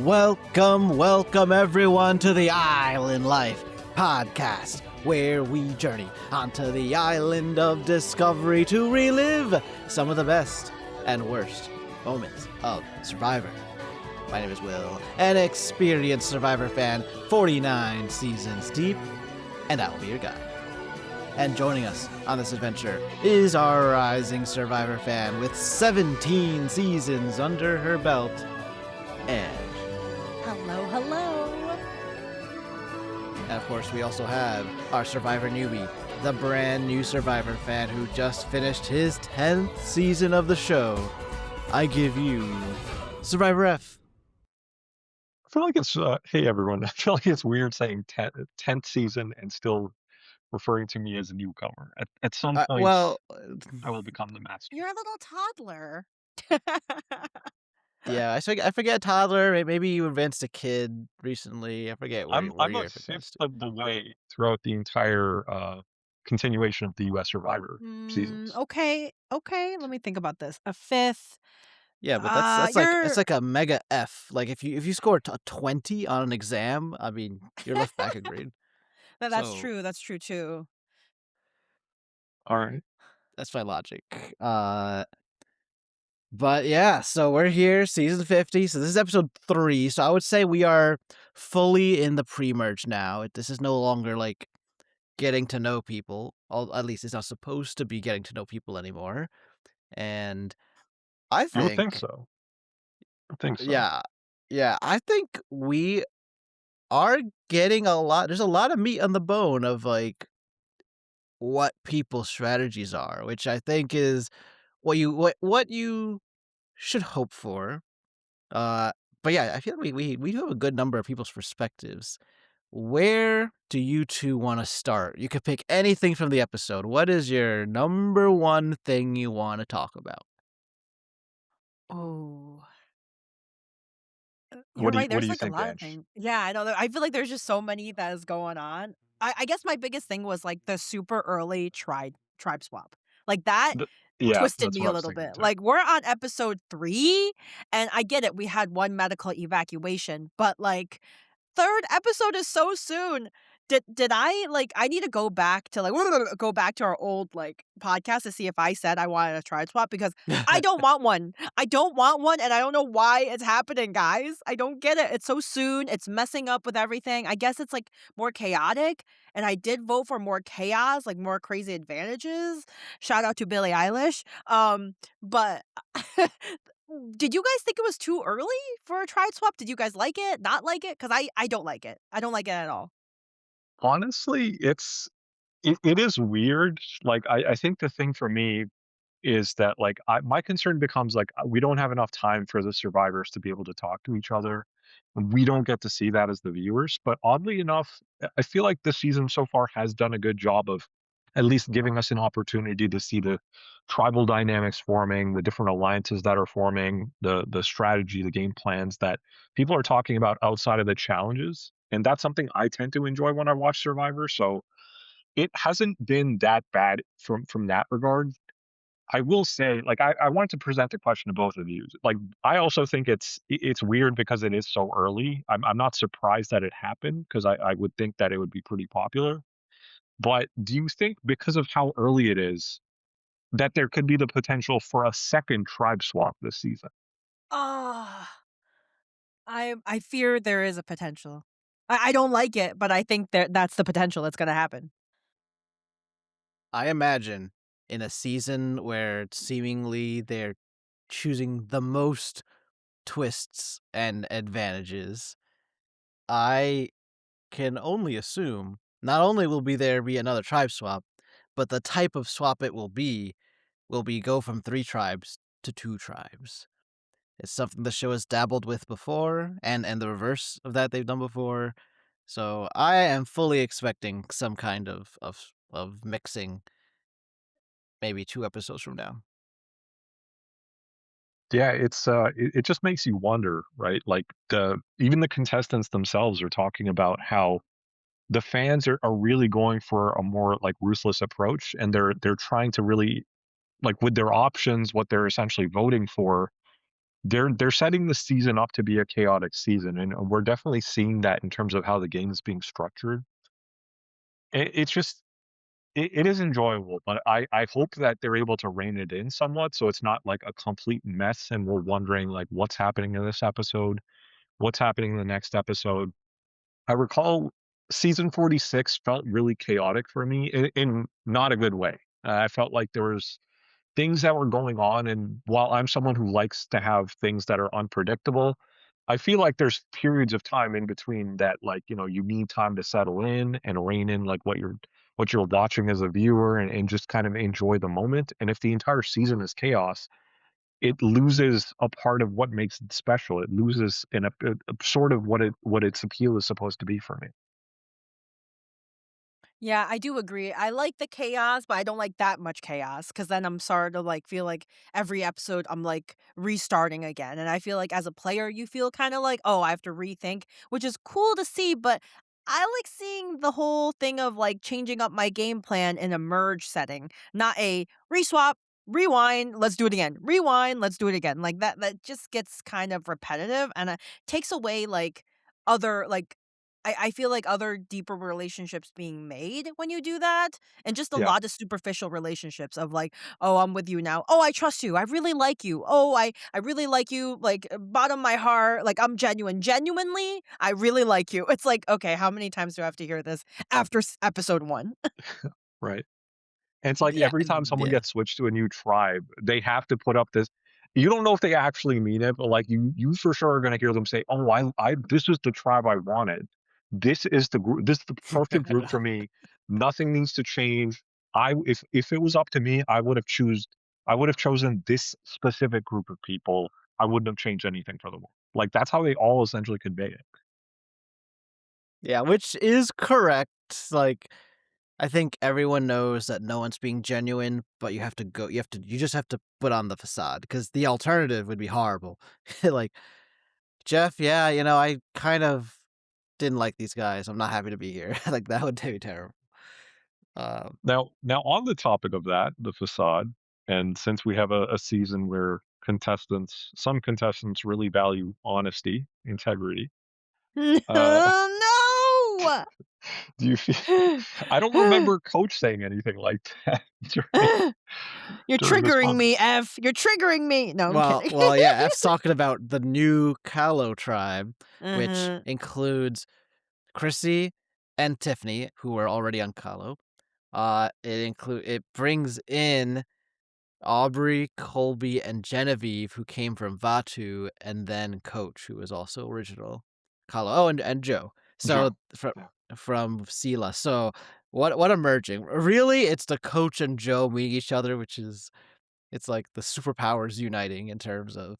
Welcome everyone to the Island Life podcast, where we journey onto the island of discovery to relive some of the best and worst moments of Survivor. My name is Will, an experienced Survivor fan, 49 seasons deep, and I will be your guide. And joining us on this adventure is our rising Survivor fan with 17 seasons under her belt, and Hello. And of course, we also have our Survivor newbie, the brand new Survivor fan who just finished his 10th season of the show. I give you Survivor F. I feel like it's, hey everyone, I feel like it's weird saying 10th season and still referring to me as a newcomer. At some point, I will become the master. You're a little toddler. Yeah, I forget toddler. Maybe you advanced a kid recently. I forget where I'm you're a fifth of the way throughout the entire continuation of the U.S. Survivor seasons. Okay. Let me think about this. A fifth. Yeah, but that's like a mega F. Like if you score a 20 on an exam, I mean, you're left back a grade. That's So- true. That's true too. All right. That's my logic. But yeah, so we're here, season 50. So this is episode 3. So I would say we are fully in the pre-merge now. This is no longer like getting to know people. At least it's not supposed to be getting to know people anymore. And I You would think, think so. yeah, I think we are getting a lot. There's a lot of meat on the bone of like what people's strategies are, which I think is what you should hope for. But yeah, I feel like we do have a good number of people's perspectives. Where do you two want to start? You could pick anything from the episode. What is your number one thing you want to talk about? Oh. You're What do right. you There's like a think, lot of Ange? things. Yeah, I know. I feel like there's just so many that is going on. I guess my biggest thing was like the super early tribe swap. Like that Yeah, twisted that's me what a I was little thinking bit. too. Like we're on episode 3, and I get it. We had one medical evacuation, but like third episode is so soon. Did I like I need to go back to like go back to our old like podcast to see if I said I wanted a tribe swap because I don't want one. I don't want one, and I don't know why it's happening, guys. I don't get it. It's so soon. It's messing up with everything. I guess it's like more chaotic, and I did vote for more chaos, like more crazy advantages. Shout out to Billie Eilish. But did you guys think it was too early for a tribe swap? Did you guys like it? Not like it? Because I don't like it. I don't like it at all. Honestly, it is weird. Like I think the thing for me is that like my concern becomes like we don't have enough time for the survivors to be able to talk to each other. And we don't get to see that as the viewers. But oddly enough, I feel like this season so far has done a good job of at least giving us an opportunity to see the tribal dynamics forming, the different alliances that are forming, the strategy, the game plans that people are talking about outside of the challenges. And that's something I tend to enjoy when I watch Survivor. So it hasn't been that bad from that regard. I will say, like, I wanted to present the question to both of you. Like, I also think it's weird because it is so early. I'm not surprised that it happened because I would think that it would be pretty popular. But do you think because of how early it is that there could be the potential for a second tribe swap this season? Ah, I fear there is a potential. I don't like it, but I think that's the potential that's gonna happen. I imagine in a season where seemingly they're choosing the most twists and advantages, I can only assume not only there be another tribe swap, but the type of swap it will be go from 3 tribes to 2 tribes. It's something the show has dabbled with before, and the reverse of that they've done before. So I am fully expecting some kind of mixing, maybe 2 episodes from now. Yeah, it just makes you wonder, right? Like even the contestants themselves are talking about how the fans are really going for a more like ruthless approach, and they're trying to really like with their options, what they're essentially voting for. they're setting the season up to be a chaotic season, and we're definitely seeing that in terms of how the game is being structured. It's just it is enjoyable, but I hope that they're able to rein it in somewhat so it's not like a complete mess and we're wondering like what's happening in this episode, what's happening in the next episode. I recall season 46 felt really chaotic for me in not a good way. I felt like there was things that were going on, and while I'm someone who likes to have things that are unpredictable, I feel like there's periods of time in between that, like, you need time to settle in and rein in like what you're watching as a viewer, and just kind of enjoy the moment. And if the entire season is chaos, it loses a part of what makes it special. It loses in a sort of what its appeal is supposed to be for me. Yeah, I do agree. I like the chaos, but I don't like that much chaos because then I'm starting to like feel like every episode I'm like restarting again. And I feel like as a player, you feel kind of like, oh, I have to rethink, which is cool to see, but I like seeing the whole thing of like changing up my game plan in a merge setting, not a reswap, rewind, let's do it again. Rewind, let's do it again. Like that just gets kind of repetitive and takes away like other like I feel like other deeper relationships being made when you do that, and just a Yeah. lot of superficial relationships of like, "Oh, I'm with you now. Oh, I trust you. I really like you. Oh, I really like you, like, bottom of my heart, like, I'm genuine. Genuinely, I really like you." It's like, "Okay, how many times do I have to hear this after episode 1?" Right. And it's like Yeah, every time someone yeah. gets switched to a new tribe, they have to put up this. You don't know if they actually mean it, but like you for sure are gonna hear them say, "Oh, I this is the tribe I wanted. This is the group. This is the perfect group for me. Nothing needs to change. If it was up to me, I would have chosen this specific group of people. I wouldn't have changed anything for the world." Like that's how they all essentially convey it. Yeah, which is correct. Like, I think everyone knows that no one's being genuine, but you just have to put on the facade because the alternative would be horrible. Like, Jeff, yeah, I kind of didn't like these guys. I'm not happy to be here. Like, that would be terrible. Um, Now on the topic of that, the facade, and since we have a season where some contestants really value honesty, integrity, uh, No! do you feel I don't remember Coach saying anything like that during You're during this triggering conversation. me, F. You're triggering me. No, I'm well, kidding. well, yeah, F's talking about the new Kalo tribe, which Mhm. includes Chrissy and Tiffany, who were already on Kalo. It brings in Aubrey, Colby, and Genevieve, who came from Vatu, and then Coach, who was also original Kalo. Oh, and Joe. So Joe. Yeah. from Cila. So what a merging. Really, it's the Coach and Joe meeting each other, it's like the superpowers uniting in terms of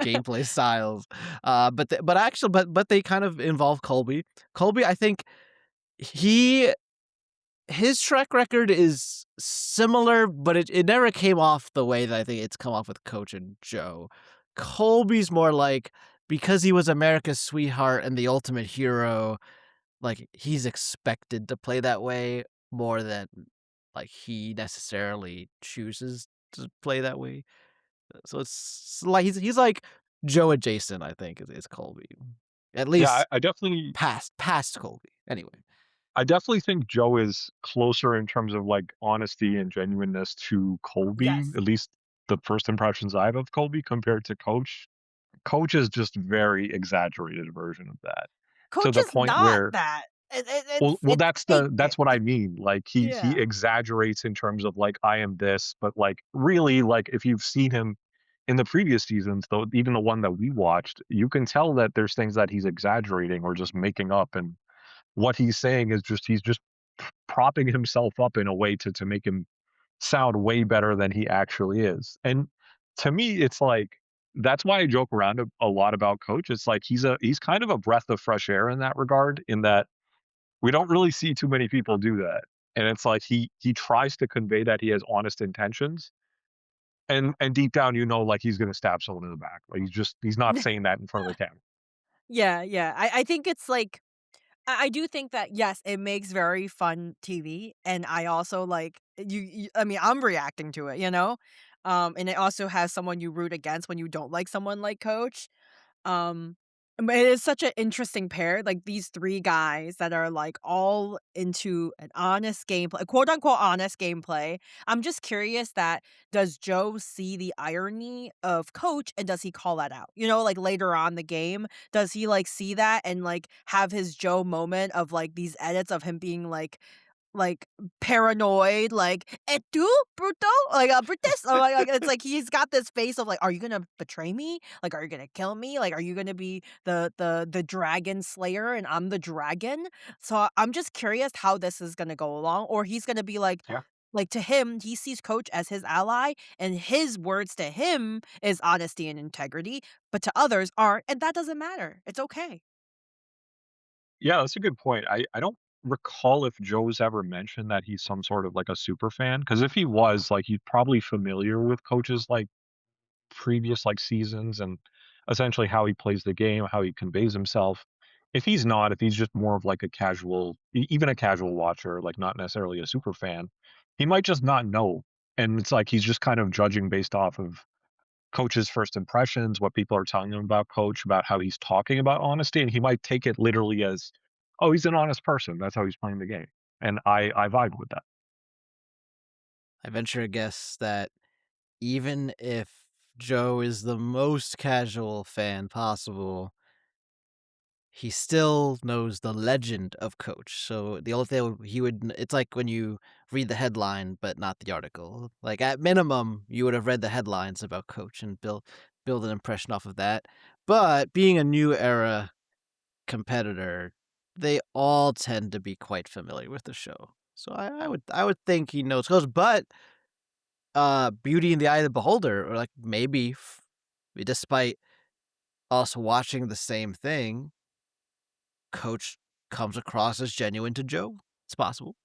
gameplay styles. But they kind of involve Colby. Colby, I think he his track record is similar, but it never came off the way that I think it's come off with Coach and Joe. Colby's more like because he was America's sweetheart and the ultimate hero, like he's expected to play that way more than like he necessarily chooses to play that way. So it's like he's like Joe adjacent, I think, is Colby. At Yeah, least I definitely past Colby. Anyway. I definitely think Joe is closer in terms of like honesty and genuineness to Colby, Yes. at least the first impressions I have of Colby compared to Coach. Coach is just very exaggerated version of that, to Coach the is point not where that. well, It's that's fake. what I mean. Like he Yeah. exaggerates in terms of like I am this, but like really like if you've seen him in the previous seasons, though, even the one that we watched, you can tell that there's things that he's exaggerating or just making up, and what he's saying is just he's just propping himself up in a way to make him sound way better than he actually is. And to me, it's like that's why I joke around a lot about Coach. It's like he's kind of a breath of fresh air in that regard, in that we don't really see too many people do that. And it's like he tries to convey that he has honest intentions. And deep down, like he's gonna stab someone in the back. Like he's not saying that in front of the camera. Yeah, yeah. I think it's like I do think that, yes, it makes very fun TV, and I also, like, I mean, I'm reacting to it, you know? And it also has someone you root against when you don't like someone like Coach. Um, but it is such an interesting pair, like, these 3 guys that are, like, all into an honest gameplay quote, unquote, "honest gameplay." I'm just curious that does Joe see the irony of Coach, and does he call that out? You know, like, later on the game, does he, like, see that and, like, have his Joe moment of, like, these edits of him being, like, paranoid, like, "Et tu, Bruto?" Like, Brutus? Or like, it's like he's got this face of like, "Are you gonna betray me? Like, are you gonna kill me? Like, are you gonna be the dragon slayer and I'm the dragon?" So, I'm just curious how this is gonna go along, or he's gonna be Yeah. like, to him, he sees Coach as his ally, and his words to him is honesty and integrity, but to others aren't, and that doesn't matter. It's okay. Yeah, that's a good point. I don't recall if Joe's ever mentioned that he's some sort of like a super fan. Because if he was, like, he's probably familiar with Coach's like previous like seasons and essentially how he plays the game, how he conveys himself. If he's not, if he's just more of like a casual, even a casual watcher, like not necessarily a super fan, he might just not know. And it's like he's just kind of judging based off of Coach's first impressions, what people are telling him about Coach, about how he's talking about honesty, and he might take it literally as, "Oh, he's an honest person. That's how he's playing the game." And I vibe with that. I venture a guess that even if Joe is the most casual fan possible, he still knows the legend of Coach. So the only thing he would it's like when you read the headline but not the article. Like at minimum, you would have read the headlines about Coach and build an impression off of that. But being a new era competitor, they all tend to be quite familiar with the show. So I would think he knows Coach, but beauty in the eye of the beholder, or like maybe despite us watching the same thing, Coach comes across as genuine to Joe. It's possible.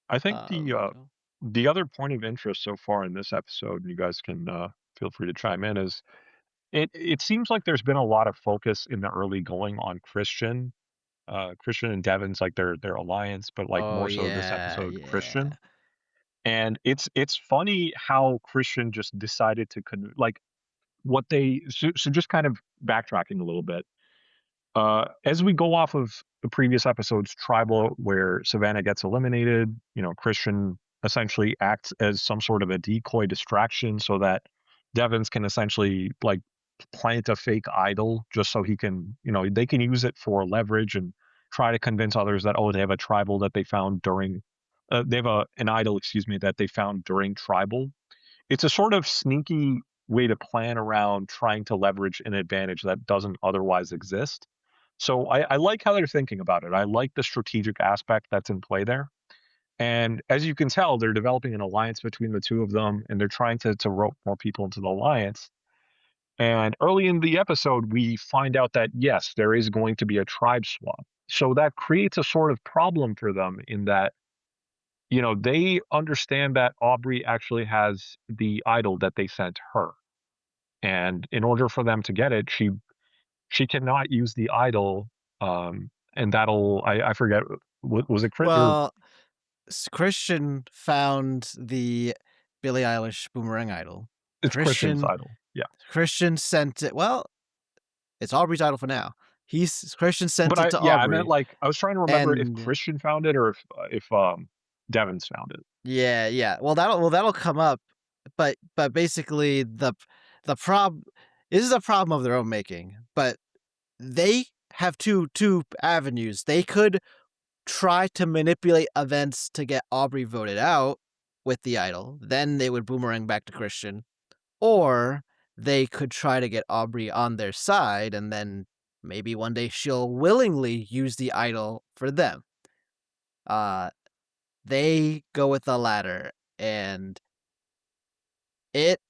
I think So the other point of interest so far in this episode, and you guys can feel free to chime in, is it seems like there's been a lot of focus in the early going on Christian and Devens, like their alliance, but like oh more so this yeah, episode, yeah. Christian. And it's funny how Christian just decided to like what they so just kind of backtracking a little bit. As we go off of the previous episode's tribal, where Savannah gets eliminated, Christian essentially acts as some sort of a decoy distraction so that Devens can essentially like plant a fake idol just so he can, they can use it for leverage and try to convince others that, oh, they have a tribal that they found during, they have an idol, excuse me, that they found during tribal. It's a sort of sneaky way to plan around trying to leverage an advantage that doesn't otherwise exist. So I like how they're thinking about it. I like the strategic aspect that's in play there. And as you can tell, they're developing an alliance between the two of them, and they're trying to rope more people into the alliance. And early in the episode, we find out that yes, there is going to be a tribe swap. So that creates a sort of problem for them in that, they understand that Aubrey actually has the idol that they sent her. And in order for them to get it, she cannot use the idol, and that'll I forget, was it Chris or Well, Christian found the Billie Eilish Boomerang Idol. it's Christian's Christian idol. Yeah. Christian sent it. Well, it's Aubrey's idol for now. Christian sent But it to I meant, Aubrey, like, I was trying to remember if and Christian found it or if Devens found it. yeah, yeah. Well that'll come up, but basically the prob this is a problem of their own making. But they have two avenues. They could try to manipulate events to get Aubrey voted out with the idol. Then they would boomerang back to Christian, or they could try to get Aubrey on their side, and then maybe one day she'll willingly use the idol for them. Uh, they go with the latter, and it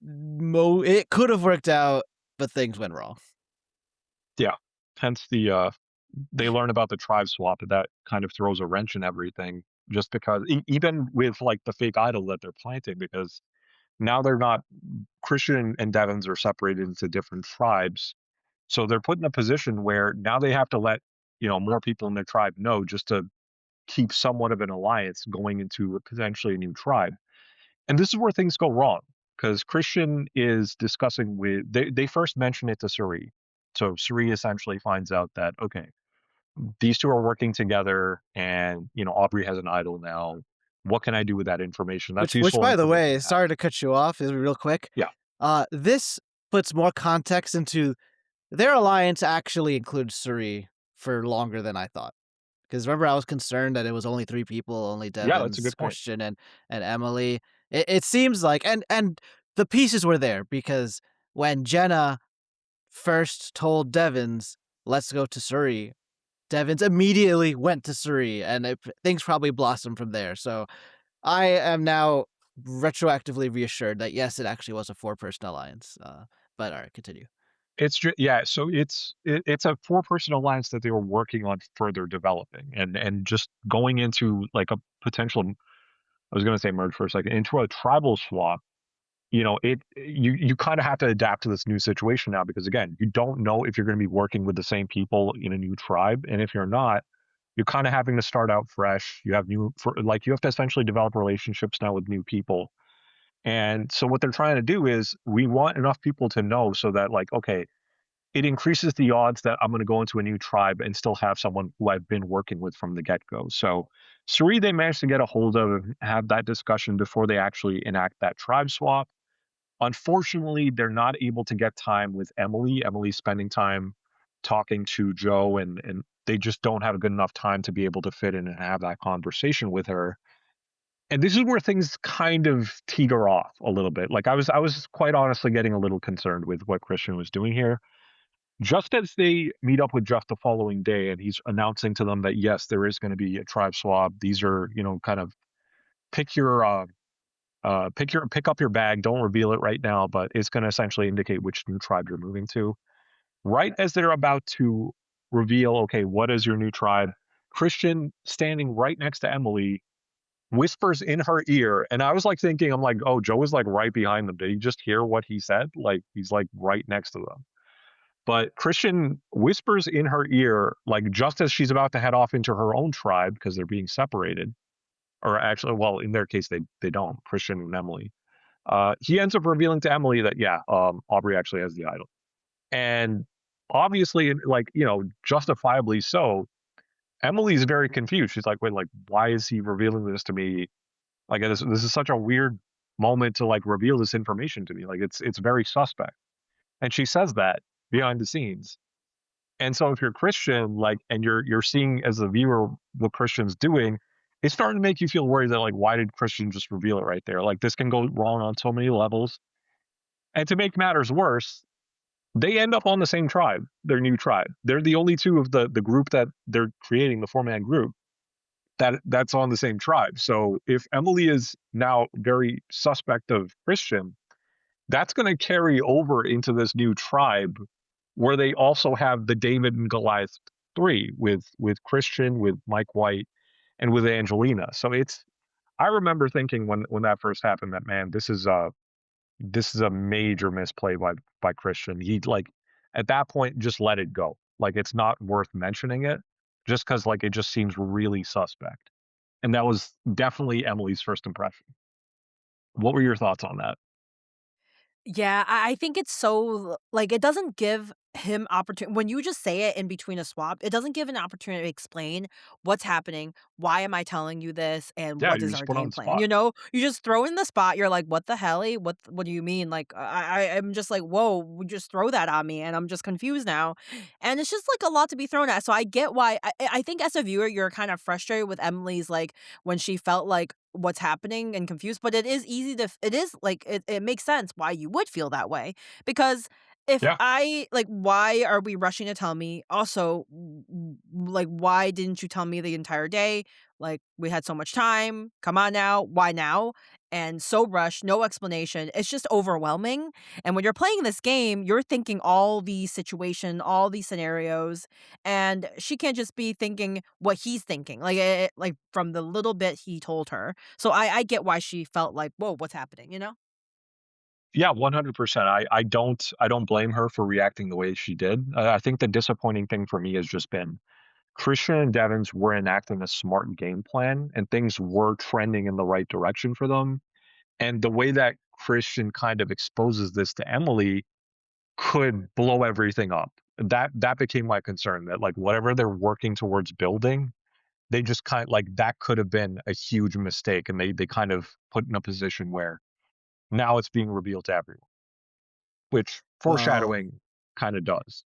it could have worked out, but things went wrong. Yeah. Hence they learn about the tribe swap, and that kind of throws a wrench in everything just because even with, like, the fake idol that they're planting, because now they're not Christian and Devens are separated into different tribes. So they're put in a position where now they have to let, more people in their tribe know just to keep somewhat of an alliance going into potentially a new tribe. And this is where things go wrong because Christian is discussing with they first mention it to Cirie. So Cirie essentially finds out that okay, these two are working together, and Aubrey has an idol now. What can I do with that information? That's Which useful by the information way, to have. sorry to cut you off, is real quick. Yeah, This puts more context into their alliance actually includes Cirie for longer than I thought. Because remember, I was concerned that it was only three people, only yeah, that's a Devens, good point. Christian, and Emily. It seems like, and the pieces were there because when Jenna first told Devens, "Let's go to Cirie," Devens immediately went to Cirie, and things probably blossomed from there. So I am now retroactively reassured that yes, it actually was a four-person alliance. But all right, continue. Yeah, so it's a four-person alliance that they were working on further developing, and just going into like a potential. I was going to say merge for a second into a tribal swap. You kind of have to adapt to this new situation now because again, you don't know if you're going to be working with the same people in a new tribe, and if you're not, you're kind of having to start out fresh. You have you have to essentially develop relationships now with new people. And so what they're trying to do is we want enough people to know so that like okay, it increases the odds that I'm going to go into a new tribe and still have someone who I've been working with from the get-go. So Cirie, they managed to get a hold of, have that discussion before they actually enact that tribe swap. Unfortunately, they're not able to get time with Emily. Emily's spending time talking to Joe, and they just don't have a good enough time to be able to fit in and have that conversation with her. And this is where things kind of teeter off a little bit. Like I was quite honestly getting a little concerned with what Christian was doing here. Just as they meet up with Jeff the following day, and he's announcing to them that yes, there is going to be a tribe swap. These are, kind of pick your pick up your bag. Don't reveal it right now, but it's going to essentially indicate which new tribe you're moving to. Right as they're about to reveal, okay, what is your new tribe? Christian, standing right next to Emily, whispers in her ear, and I was like thinking, I'm like, oh, Joe is like right behind them. Did he just hear what he said? Like he's like right next to them. But Christian whispers in her ear, like just as she's about to head off into her own tribe because they're being separated. Or actually, well, in their case, they don't. Christian and Emily. He ends up revealing to Emily that yeah, Aubrey actually has the idol, and obviously, like justifiably so. Emily's very confused. She's like, wait, like, why is he revealing this to me? Like, this is such a weird moment to like reveal this information to me. Like, it's very suspect. And she says that behind the scenes. And so if you're Christian, like, and you're seeing as a viewer what Christian's doing, it's starting to make you feel worried that like, why did Christian just reveal it right there? Like, this can go wrong on so many levels. And to make matters worse, they end up on the same tribe, their new tribe. They're the only two of the group that they're creating, the four-man group, that's on the same tribe. So if Emily is now very suspect of Christian, that's going to carry over into this new tribe where they also have the David and Goliath three with Christian, with Mike White, and with Angelina. So I remember thinking when that first happened that man, this is a major misplay by Christian. He like at that point just let it go. Like it's not worth mentioning it just because like it just seems really suspect. And that was definitely Emily's first impression. What were your thoughts on that? Yeah, I think it's so like, it doesn't give him opportunity when you just say it in between a swap, it doesn't give an opportunity to explain what's happening, why am I telling you this, and Yeah, what you're is just our put on game the plan, spot. You just throw in the spot, you're like, "What the helly? What do you mean?" Like, I'm just like, "Whoa, would you just throw that on me?" And I'm just confused now, and it's just, like, a lot to be thrown at, so I get why I think as a viewer, you're kind of frustrated with Emily's, like, when she felt like what's happening and confused, but it is easy to it is, like, it makes sense why you would feel that way because if Yeah. I like, why are we rushing to tell me? Also, like, why didn't you tell me the entire day? Like, we had so much time. Come on now. Why now? And so rushed, no explanation. It's just overwhelming. And when you're playing this game, you're thinking all these situation, all these scenarios, and she can't just be thinking what he's thinking. Like, like from the little bit he told her. So I get why she felt like, whoa, what's happening? You know? Yeah, 100%. I don't blame her for reacting the way she did. I think the disappointing thing for me has just been Christian and Devens were enacting a smart game plan, and things were trending in the right direction for them. And the way that Christian kind of exposes this to Emily could blow everything up. That became my concern, that like whatever they're working towards building, they just kind like that could have been a huge mistake, and they kind of put in a position where now it's being revealed to everyone, which Well, foreshadowing kind of does.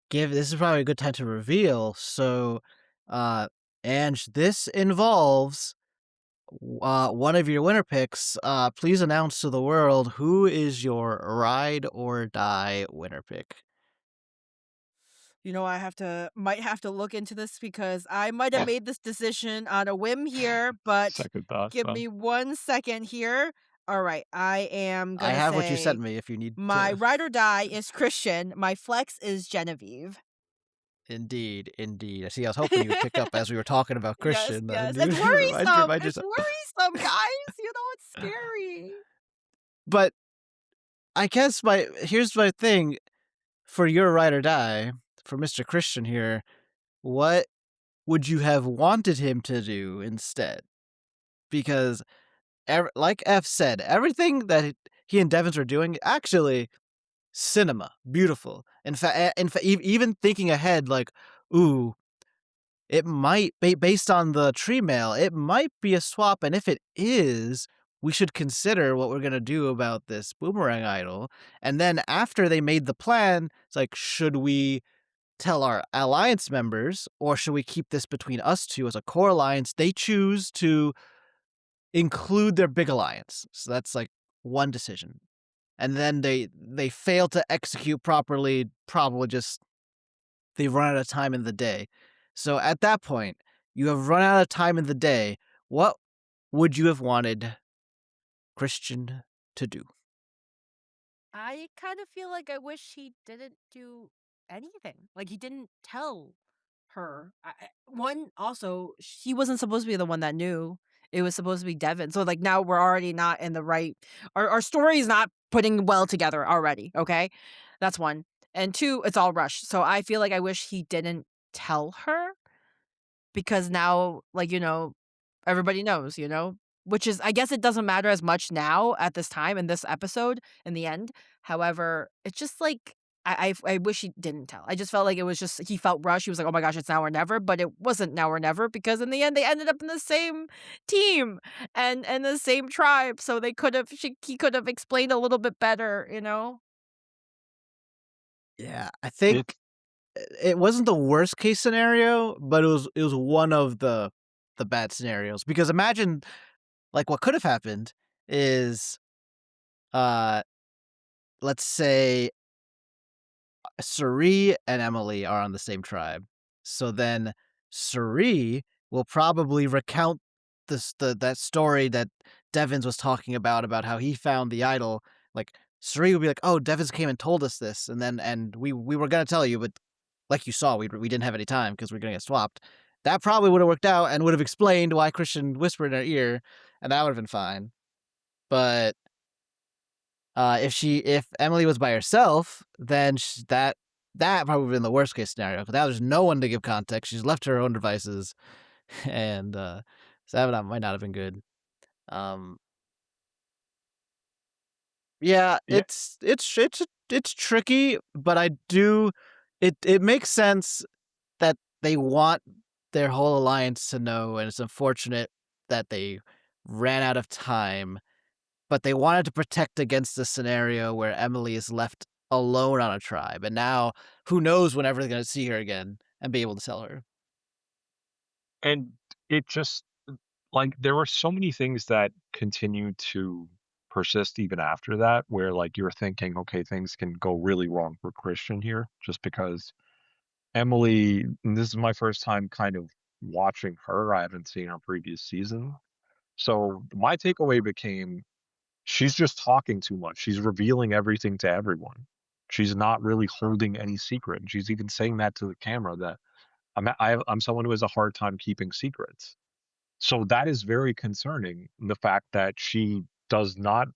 give this is probably a good time to reveal. So, uh, Ange, this involves one of your winner picks. Please announce to the world who is your ride or die winner pick. You know, might have to look into this because I might have made this decision on a whim here, but Second thoughts, give huh? me 1 second here. All right, I am I gonna have what you say sent me. If you need my to, ride or die is Christian. My flex is Genevieve. indeed, indeed. I see. I was hoping you would pick up as we were talking about Yes, Christian. yes. You It's worrisome. remind It's yourself. worrisome, guys. You know, it's scary. But I guess here's my thing for your ride or die for Mr. Christian here. What would you have wanted him to do instead? Because, like F said, everything that he and Devens were doing, actually, cinema, beautiful. In fact, even thinking ahead, like, ooh, it might be based on the tree mail. It might be a swap, and if it is, we should consider what we're gonna do about this boomerang idol. And then after they made the plan, it's like, should we tell our alliance members, or should we keep this between us two as a core alliance? They choose to include their big alliance. So that's like one decision. And then they fail to execute properly, probably just they've run out of time in the day. So at that point, you have run out of time in the day. What would you have wanted Christian to do? I kind of feel like I wish he didn't do anything. Like he didn't tell her. One also, he wasn't supposed to be the one that knew. It was supposed to be Devin. So like now we're already not in the right. Our story is not putting well together already. Okay, that's one. And two, it's all rushed. So I feel like I wish he didn't tell her because now, like, everybody knows, which is, I guess it doesn't matter as much now at this time in this episode in the end. However, it's just like, I wish he didn't tell. I just felt like it was just, he felt rushed. He was like, oh my gosh, it's now or never. But it wasn't now or never because in the end, they ended up in the same team and the same tribe. So he could have explained a little bit better. Yeah, I It think it wasn't the worst case scenario, but it was one of the bad scenarios. Because imagine, like, what could have happened is, uh, let's say Cirie and Emily are on the same tribe. So then Cirie will probably recount that story that Devens was talking about how he found the idol. Like, Cirie will be like, "Oh, Devens came and told us this, and we were gonna tell you, but like you saw, we didn't have any time because we're gonna get swapped." That probably would have worked out and would have explained why Christian whispered in her ear, and that would have been fine. But if Emily was by herself, then that probably would been the worst case scenario, because now there's no one to give context. She's left to her own devices, and so might not have been good. Um, yeah, yeah, it's tricky, but I do it makes sense that they want their whole alliance to know, and it's unfortunate that they ran out of time. But they wanted to protect against the scenario where Emily is left alone on a tribe, and now who knows whenever they're gonna see her again and be able to tell her. and it just like there were so many things that continued to persist even after that, where like you're thinking, okay, things can go really wrong for Christian here, just because Emily, and this is my first time kind of watching her. I haven't seen her previous season. So my takeaway became she's just talking too much. She's revealing everything to everyone. She's not really holding any secret. And she's even saying that to the camera that I'm someone who has a hard time keeping secrets. So that is very concerning. The fact that she does not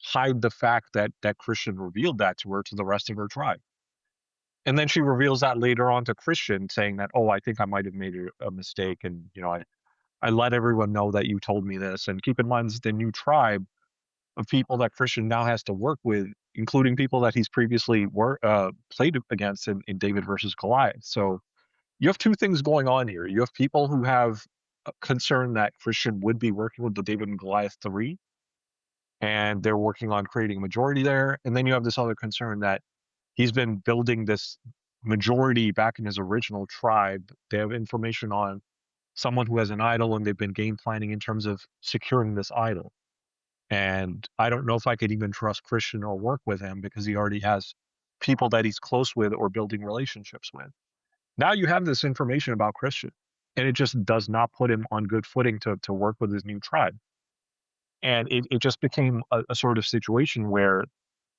hide the fact that Christian revealed that to her to the rest of her tribe. And then she reveals that later on to Christian, saying that, "Oh, I think I might have made a mistake, and I let everyone know that you told me this." And keep in mind, this is the new tribe of people that Christian now has to work with, including people that he's previously played against in David versus Goliath. So you have two things going on here. You have people who have a concern that Christian would be working with the David and Goliath three, and they're working on creating a majority there. And then you have this other concern that he's been building this majority back in his original tribe. They have information on someone who has an idol, and they've been game planning in terms of securing this idol. And I don't know if I could even trust Christian or work with him because he already has people that he's close with or building relationships with. Now you have this information about Christian, and it just does not put him on good footing to work with his new tribe. And it just became a sort of situation where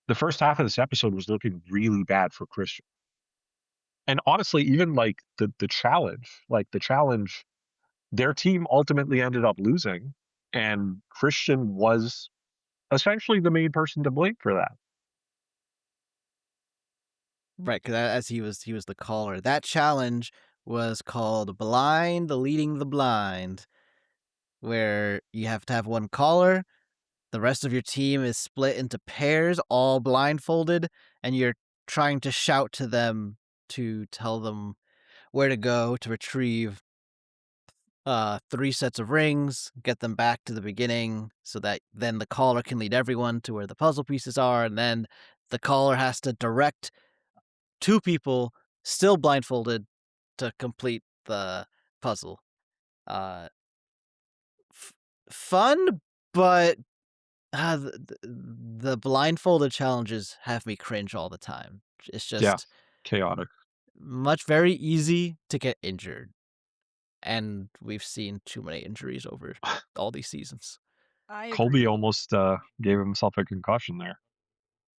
the first half of this episode was looking really bad for Christian. And honestly, even like the challenge, their team ultimately ended up losing, and Christian was essentially the main person to blame for that. Right, because as he was the caller. That challenge was called Blind Leading the Blind, where you have to have one caller, the rest of your team is split into pairs, all blindfolded, and you're trying to shout to them to tell them where to go to retrieve 3 sets of rings, get them back to the beginning so that then the caller can lead everyone to where the puzzle pieces are, and then the caller has to direct 2 people still blindfolded to complete the puzzle. Uh, f Fun, but the blindfolded challenges have me cringe all the time. It's Yeah, just chaotic. very easy to get injured, and we've seen too many injuries over all these seasons. I Colby agree. almost gave himself a concussion there.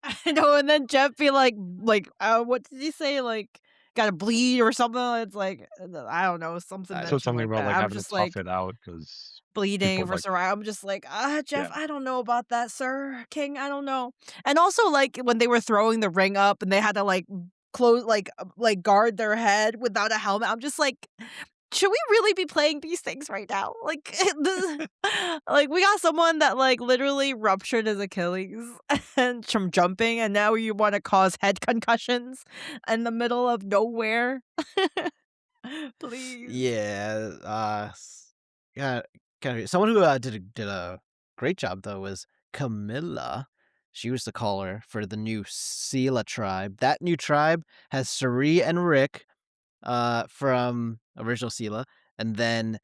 I know, and then Jeff be what did he say? Like, gotta bleed or something. It's like, I don't know, something So mentioned something like about that. like I'm having to just tough like it out because bleeding people for like, psoriasis. I'm just like, Jeff, yeah, I don't know about that, sir, King. I don't know. And also, like when they were throwing the ring up and they had to close, guard their head without a helmet. I'm just like, should we really be playing these things right now? Like, we got someone that literally ruptured his Achilles and from jumping, and now you want to cause head concussions in the middle of nowhere. Please. Yeah, yeah, kinda someone who, did a great job, though, was Camilla. She was the caller for the new Cila tribe. That new tribe has Cirie and Rick, from original Cila, and then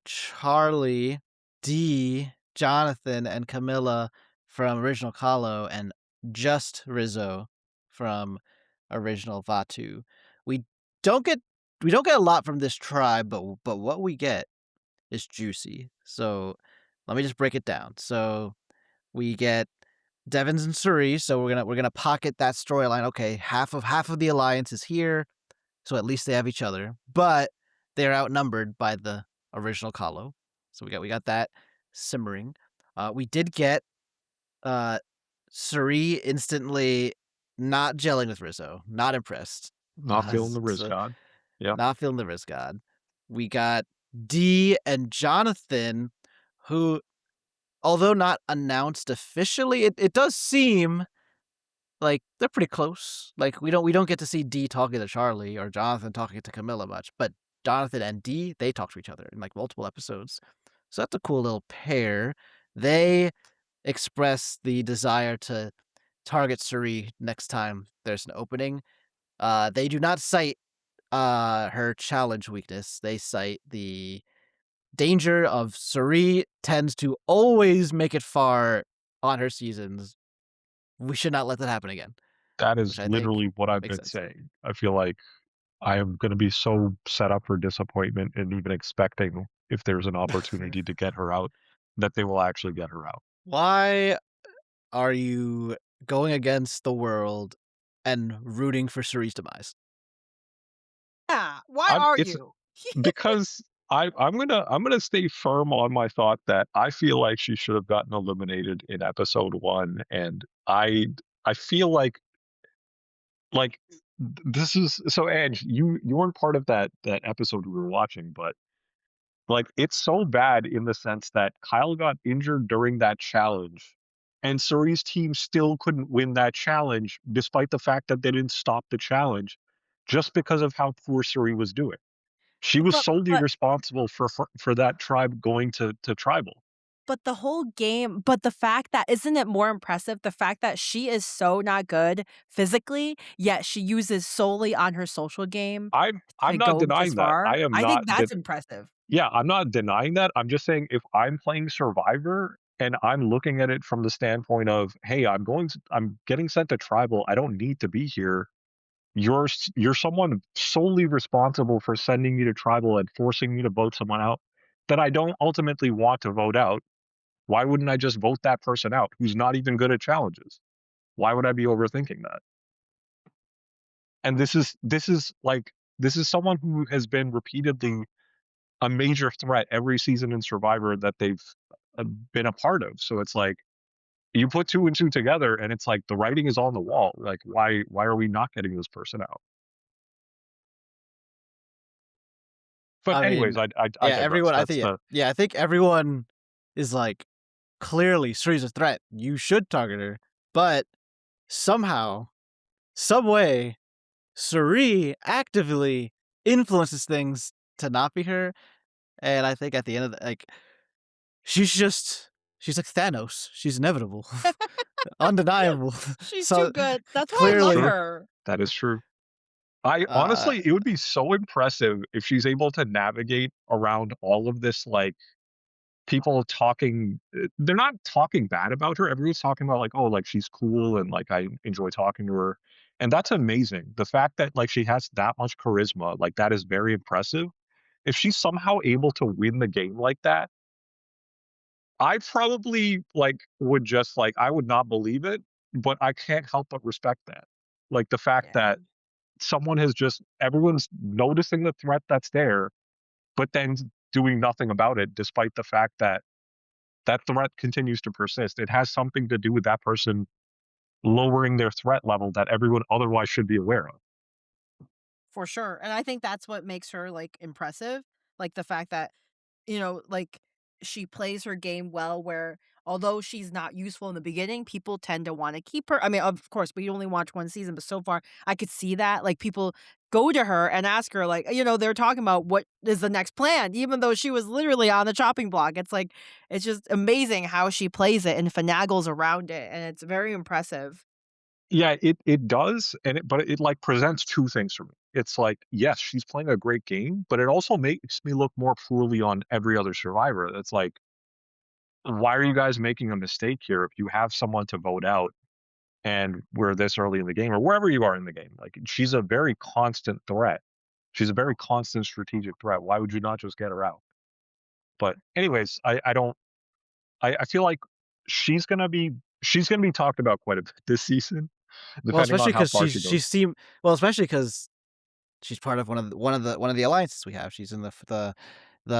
Charlie, Dee, Jonathan, and Camilla from original Kahlo, and just Rizo from original Vatu. We don't get we don't get a lot from this tribe, but what we get is juicy. So let me just break it down. So we get Devens and Cirie, so we're gonna pocket that storyline. Okay, half of the alliance is here, so at least they have each other, but they're outnumbered by the original Kahlo. So we got that simmering. We did get uh Cirie instantly not gelling with Rizzo, not impressed. not feeling the Riz So God. Yeah, not feeling the Riz God. We got Dee and Jonathan, who, although not announced officially, it does seem like, they're pretty close. Like, we don't get to see Dee talking to Charlie or Jonathan talking to Camilla much, but Jonathan and Dee, they talk to each other in, like, multiple episodes. So that's a cool little pair. They express the desire to target Cirie next time there's an opening. They do not cite, her challenge weakness. They cite the danger of Cirie tends to always make it far on her seasons. We should not let that happen again, that which is I think literally what I've makes been sense. saying. I feel like I am going to be so set up for disappointment and even expecting if there's an opportunity to get her out, that they will actually get her out. Why are you going against the world and rooting for Cirie's demise? Yeah, why I'm are it's you? because I'm gonna stay firm on my thought that I feel like she should have gotten eliminated in episode one, and I feel like this is so, Ange, you weren't part of that episode we were watching, but like it's so bad in the sense that Kyle got injured during that challenge, and Surrey's team still couldn't win that challenge, despite the fact that they didn't stop the challenge, just because of how poor Surrey was doing. She was But solely but responsible for that tribe going to tribal. but the whole game, but the fact that, isn't it more impressive, the fact that she is so not good physically, yet she uses solely on her social game I'm to not go this denying that. far? I am I think not that's impressive. Yeah, I'm not denying that. I'm just saying if I'm playing Survivor and I'm looking at it from the standpoint of, "Hey, I'm getting sent to tribal. I don't need to be here." You're someone solely responsible for sending me to tribal and forcing me to vote someone out that I don't ultimately want to vote out. Why wouldn't I just vote that person out who's not even good at challenges? Why would I be overthinking that? And this is someone who has been repeatedly a major threat every season in Survivor that they've been a part of. So it's like you put two and two together, and it's like the writing is on the wall. Like why are we not getting this person out? But I anyways, mean, I yeah, digress. everyone. I That's think, the yeah, I think everyone is like, clearly Cerie's a threat. You should target her, but somehow, some way, Cirie actively influences things to not be her. And I think at the end of the, like, she's just she's like Thanos. She's inevitable, undeniable. She's too So good. That's why I That's love clearly, true. her. That is true. I uh, honestly, it would be so impressive if she's able to navigate around all of this, like people talking. They're not talking bad about her. Everyone's talking about like, oh, like she's cool and like I enjoy talking to her, and that's amazing. The fact that like she has that much charisma, like that is very impressive. If she's somehow able to win the game like that, I probably like would just like I would not believe it, but I can't help but respect that. Like the fact Yeah. that someone has just everyone's noticing the threat that's there, but then doing nothing about it, despite the fact that that threat continues to persist. It has something to do with that person lowering their threat level that everyone otherwise should be aware of. For sure. And I think that's what makes her like impressive. Like the fact that, like she plays her game well where although she's not useful in the beginning, people tend to want to keep her. I mean, of course, we only watch one season, but so far I could see that. Like people go to her and ask her, like, they're talking about what is the next plan, even though she was literally on the chopping block. It's like it's just amazing how she plays it and finagles around it. And it's very impressive. Yeah, it does, and but it like presents two things for me. It's like, yes, she's playing a great game, but it also makes me look more poorly on every other survivor. It's like, why are you guys making a mistake here if you have someone to vote out and we're this early in the game or wherever you are in the game? Like she's a very constant threat. She's a very constant strategic threat. Why would you not just get her out? But anyways, I don't I feel like she's gonna be she's gonna be talked about quite a bit this season, well, depending especially on how because far she she goes. seemed well, especially because she's part of one of the alliances we have. She's in the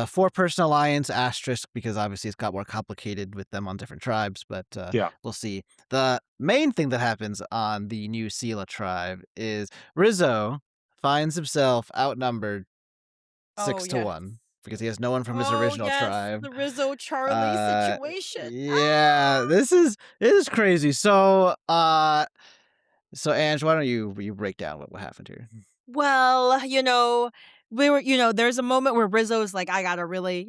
4-person alliance asterisk because obviously it's got more complicated with them on different tribes, but Yeah, we'll see. The main thing that happens on the new Cila tribe is Rizzo finds himself outnumbered Oh, 6 to yes. 1 because he has no one from his Oh, original yes, tribe. the Rizzo Charlie situation. Yeah, this is crazy. So Ange, why don't you break down what happened here? Well, there's a moment where Rizzo's like, I gotta really,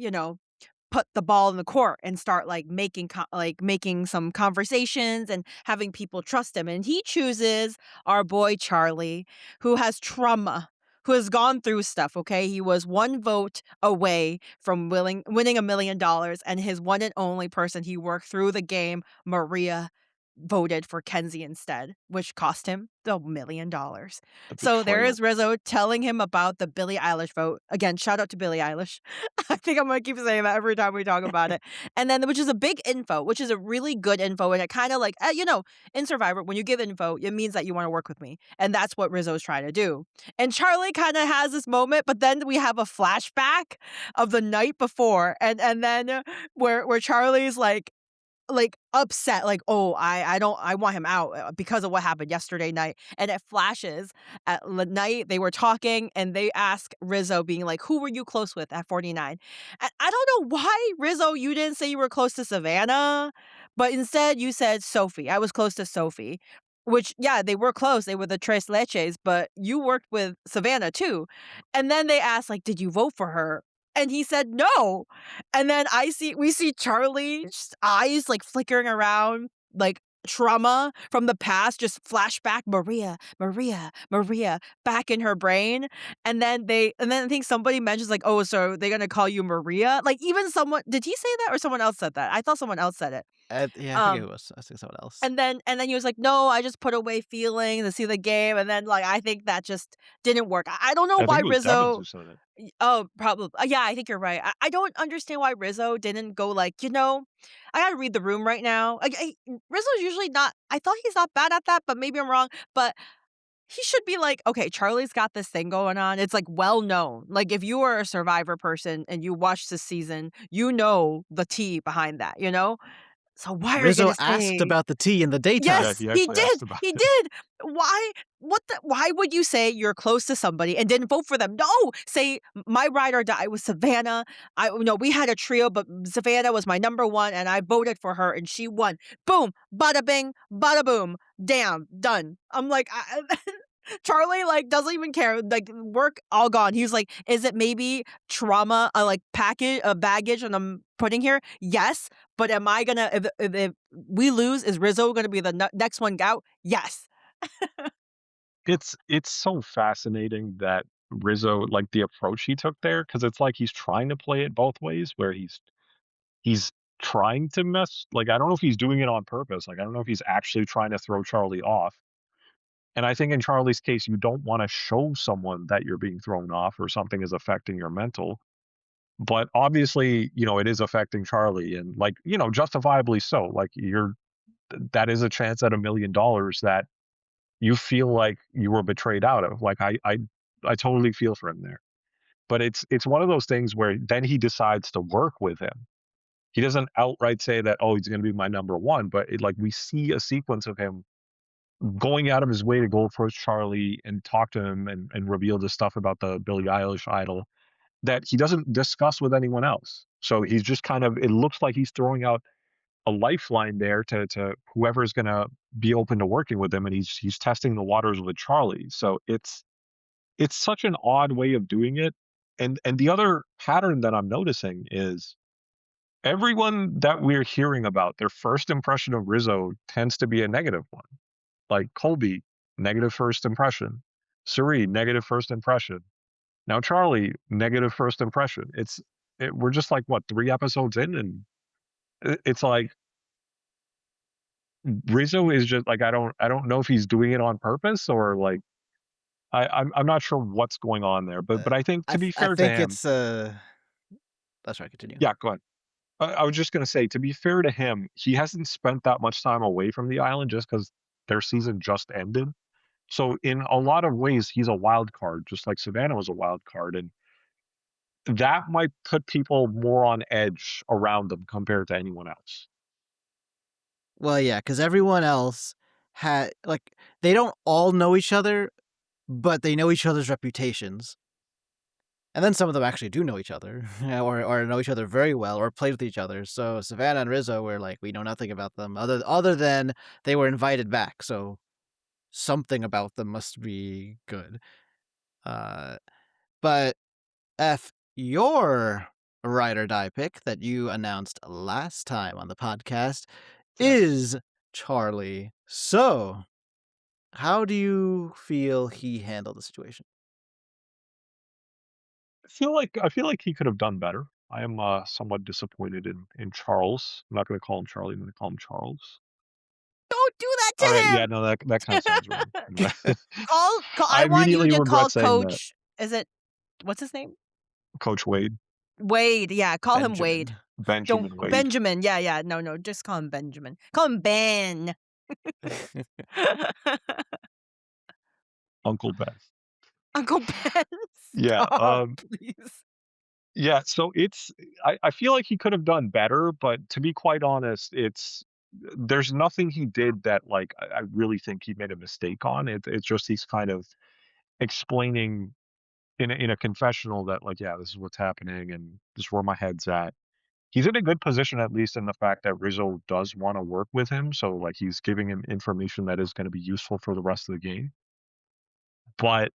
put the ball in the court and start like making some conversations and having people trust him. And he chooses our boy Charlie, who has trauma, who has gone through stuff. Okay, he was one vote away from winning $1 million, and his one and only person he worked through the game, Maria, voted for Kenzie instead, which cost him the $1 million. the So there betrayal. is Rizzo telling him about the Billie Eilish vote. Again, shout out to Billie Eilish. I think I'm gonna keep saying that every time we talk about it. And then, which is a big info, which is a really good info, and it kind of like, in Survivor, when you give info, it means that you want to work with me, and that's what Rizzo's trying to do. And Charlie kind of has this moment, but then we have a flashback of the night before, and then where Charlie's like, upset, like, "Oh, I want him out, because of what happened yesterday night," and it flashes at the night they were talking, and they ask Rizzo being like, "Who were you close with at 49?" And I don't know why, Rizzo, you didn't say you were close to Savannah, but instead you said Sophie. I was close to Sophie, which, yeah, they were close, they were the tres leches, but you worked with Savannah too. And then they asked, like, "Did you vote for her?" And he said, "No." And then we see Charlie's eyes, like, flickering around, like, trauma from the past, just flashback, Maria, Maria, Maria, back in her brain. And then I think somebody mentions, like, "Oh, so they're gonna call you Maria?" Like, even someone did he say that or someone else said that? I thought someone else said it. Yeah, I forget Um, who it was. I think someone else. and then he was like, "No, I just put away feeling to see the game," and then, like, I think that just didn't work. I don't know I think why it was Devens Rizzo who said it. oh, probably yeah, I think you're right. I don't understand why Rizzo didn't go like, I gotta read the room right now." Like, Rizzo's usually not I thought he's not bad at that, but maybe I'm wrong, but he should be like, "Okay, Charlie's got this thing going on." It's, like, well known. Like, if you are a Survivor person and you watch this season, you know the tea behind that, you know? So why are you Rizzo gonna asked say about the tea in the Yeah, daytime. yes, he he actually did, asked about he it. did. Why would you say you're close to somebody and didn't vote for them? No! Say, "My ride or die was Savannah. We had a trio, but Savannah was my number 1, and I voted for her, and she won." Boom! Bada bing, bada boom. Damn, done. I'm like, Charlie, like, doesn't even care, like, work all gone. He's like, "Is it maybe trauma, like, package baggage and I'm putting here? Yes, but am I gonna if we lose, is Rizzo gonna be the next one out? Yes." It's so fascinating that Rizzo, like, the approach he took there, because it's like he's trying to play it both ways, where he's trying to mess like, I don't know if he's doing it on purpose, like, I don't know if he's actually trying to throw Charlie off, and I think in Charlie's case, you don't wanna show someone that you're being thrown off or something is affecting your mental, but obviously, it is affecting Charlie and, like, justifiably so, like, that is a chance at $1,000,000 that you feel like you were betrayed out of. Like I totally feel for him there. But it's one of those things where then he decides to work with him. He doesn't outright say that, oh, he's going to be my number one, but like we see a sequence of him going out of his way to go approach Charlie and talk to him and reveal the stuff about the Billie Eilish idol that he doesn't discuss with anyone else. So he's just kind of it looks like he's throwing out a lifeline there to whoever's gonna be open to working with him, and he's testing the waters with Charlie. So it's such an odd way of doing it. And the other pattern that I'm noticing is everyone that we're hearing about, their first impression of Rizzo tends to be a negative one. Like Colby, negative first impression. Cirie, negative first impression. Now Charlie, negative first impression. We're just like what 3 episodes in, and it's like Rizzo is just like I don't know if he's doing it on purpose or like I'm not sure what's going on there. But I think to be I fair to think him, it's that's right, continue. yeah, go ahead. I was just gonna say to be fair to him, he hasn't spent that much time away from the island just because their season just ended. So in a lot of ways, he's a wild card, just like Savannah was a wild card, and that might put people more on edge around them compared to anyone else. Well, yeah, because everyone else had like they don't all know each other, but they know each other's reputations. And then some of them actually do know each other, yeah, or know each other very well, or played with each other. So Savannah and Rizzo were like, we know nothing about them other than they were invited back. So something about them must be good. Uh, but F your ride or die pick that you announced last time on the podcast Yes. is Charlie. So how do you feel he handled the situation? I feel like he could have done better. I am somewhat disappointed in Charles. I'm not going to call him Charlie. I'm going to call him Charles. Don't do that All right, yeah, to no, that kind of sounds wrong. him! I I want you immediately to call regret saying that. Coach is it what's his name? Coach Wade, Wade, yeah, call him Wade. Benjamin. Don't Benjamin Wade, Benjamin, yeah, yeah, no, no, just call him Benjamin. Call him Ben. Uncle Ben. Uncle Ben, Yeah, stop, please. Yeah, so I feel like he could have done better, but to be quite honest, there's nothing he did that like I really think he made a mistake on. It's just he's kind of explaining in a confessional that like, yeah, this is what's happening and this is where my head's at. He's in a good position at least in the fact that Rizzo does want to work with him, so like he's giving him information that is going to be useful for the rest of the game. But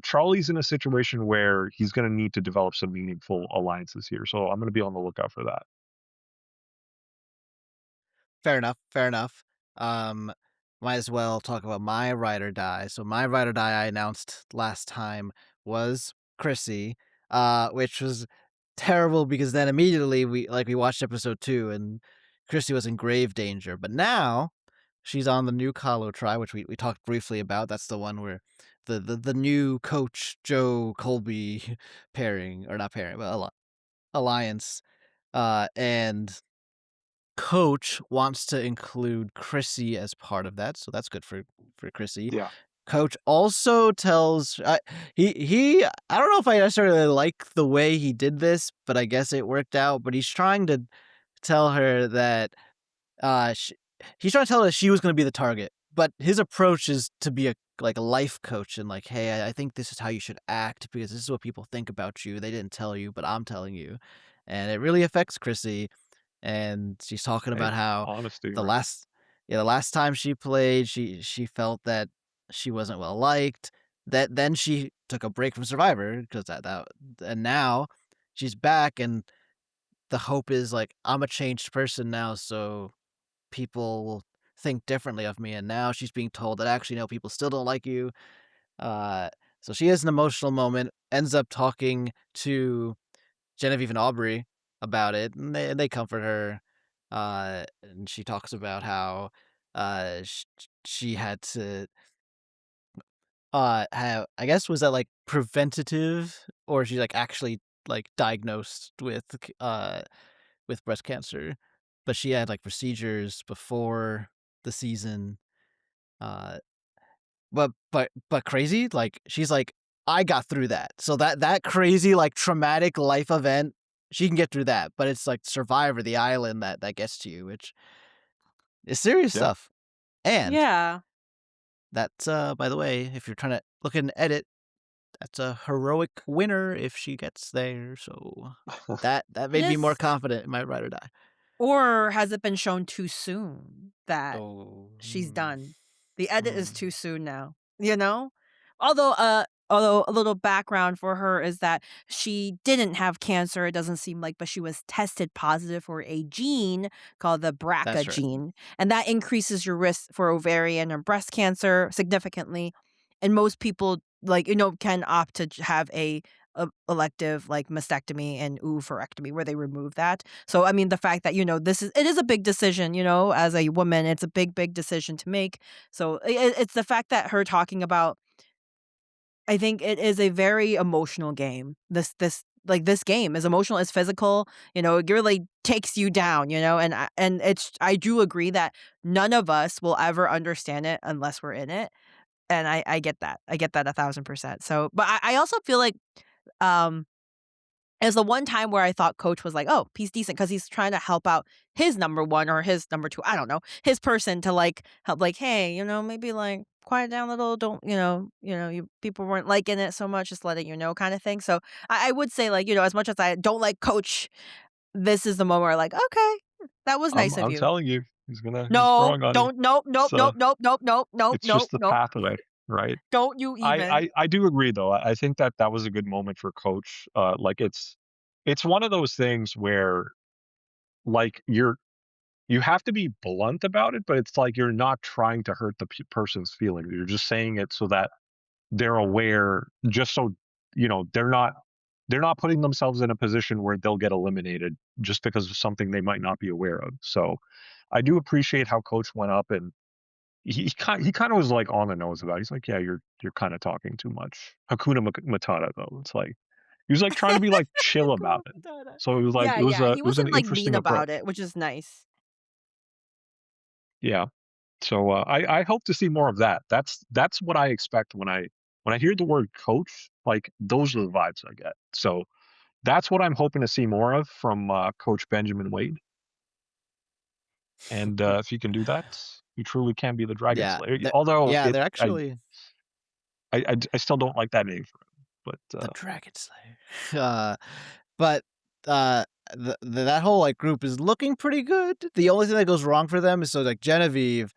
Charlie's in a situation where he's going to need to develop some meaningful alliances here. So I'm going to be on the lookout for that. Fair enough, fair enough. Um, might as well talk about my ride or die. So my ride or die I announced last time was Chrissy, which was terrible because then immediately we watched episode 2 and Chrissy was in grave danger. But now she's on the new Kahlo try, which we talked briefly about. That's the one where the new coach Joe Colby pairing or not pairing, but alliance. And coach wants to include Chrissy as part of that, so that's good for Chrissy. Yeah. Coach also tells he I don't know if I necessarily like the way he did this, but I guess it worked out. But he's trying to tell her that sh he's trying to tell her that she was going to be the target. But his approach is to be a life coach and like, hey, I think this is how you should act because this is what people think about you. They didn't tell you, but I'm telling you, and it really affects Chrissy. And she's talking Hey, about how honesty, the right? last the last time she played, she felt that she wasn't well liked. That then she took a break from Survivor because that and now she's back and the hope is like I'm a changed person now, so people will think differently of me. And now she's being told that actually no, people still don't like you. Uh, so she has an emotional moment, ends up talking to Genevieve and Aubrey about it, and they comfort her. And she talks about how she had to have I guess was that like preventative or she like actually like diagnosed with breast cancer, but she had like procedures before the season. Uh, but crazy like she's like I got through that. So that crazy like traumatic life event, she can get through that. But it's like Survivor, the island that gets to you, which is serious Yeah. stuff. And Yeah. that's by the way, if you're trying to look at an edit, that's a heroic winner if she gets there. So that made me more Yes. confident in my ride or die. Or has it been shown too soon that Oh, she's done? The edit is mm, too soon now, you know? Although a little background for her is that she didn't have cancer, it doesn't seem like, but she was tested positive for a gene called the BRCA that's right. gene, and that increases your risk for ovarian and breast cancer significantly. And most people, like, can opt to have a elective, like, mastectomy and oophorectomy where they remove that. So, I mean, the fact that, it is a big decision, as a woman, it's a big, big decision to make. So it's the fact that her talking about, I think it is a very emotional game. This game is emotional, it's physical, it really takes you down, I do agree that none of us will ever understand it unless we're in it. And I get that. I get that 1,000%. So, but I also feel like, um it's the one time where I thought Coach was like, "Oh, he's decent because he's trying to help out his number 1 or his number 2, I don't know, his person to, like, help, like, "Hey, maybe, like, quiet down a little, don't," "you people weren't liking it so much, just letting you know," kinda thing. So, I would say, like, as much as I don't like Coach, this is the moment where, like, "Okay, that was I'm nice of I'm you." telling you, he's No, growing on you. don't, nope, nope, It's nope, nope, nope, nope, nope, it's nope, just the nope. pathway, right? Don't you I even. I I do agree though. I think that that was a good moment for Coach. Like it's one of those things where like you have to be blunt about it, but it's like you're not trying to hurt the person's feelings. You're just saying it so that they're aware, just so they're not putting themselves in a position where they'll get eliminated just because of something they might not be aware of. So I do appreciate how Coach went up and he kind of was like on the nose about it. He's like, yeah, you're kind of talking too much. Hakuna Matata though. It's like he was like trying to be like chill about it. So it was like Yeah, yeah, he it was an wasn't, like, interesting mean approach. about it, which is nice. Yeah. So I hope to see more of that. That's what I expect when I when I hear the word coach, like those are the vibes I get. So that's what I'm hoping to see more of from Coach Benjamin Wade. And if he can do that, he truly can be the Dragon Yeah, Slayer. Although yeah, it, they're actually I still don't like that name for him. But the Dragon Slayer. But that whole like group is looking pretty good. The only thing that goes wrong for them is so like Genevieve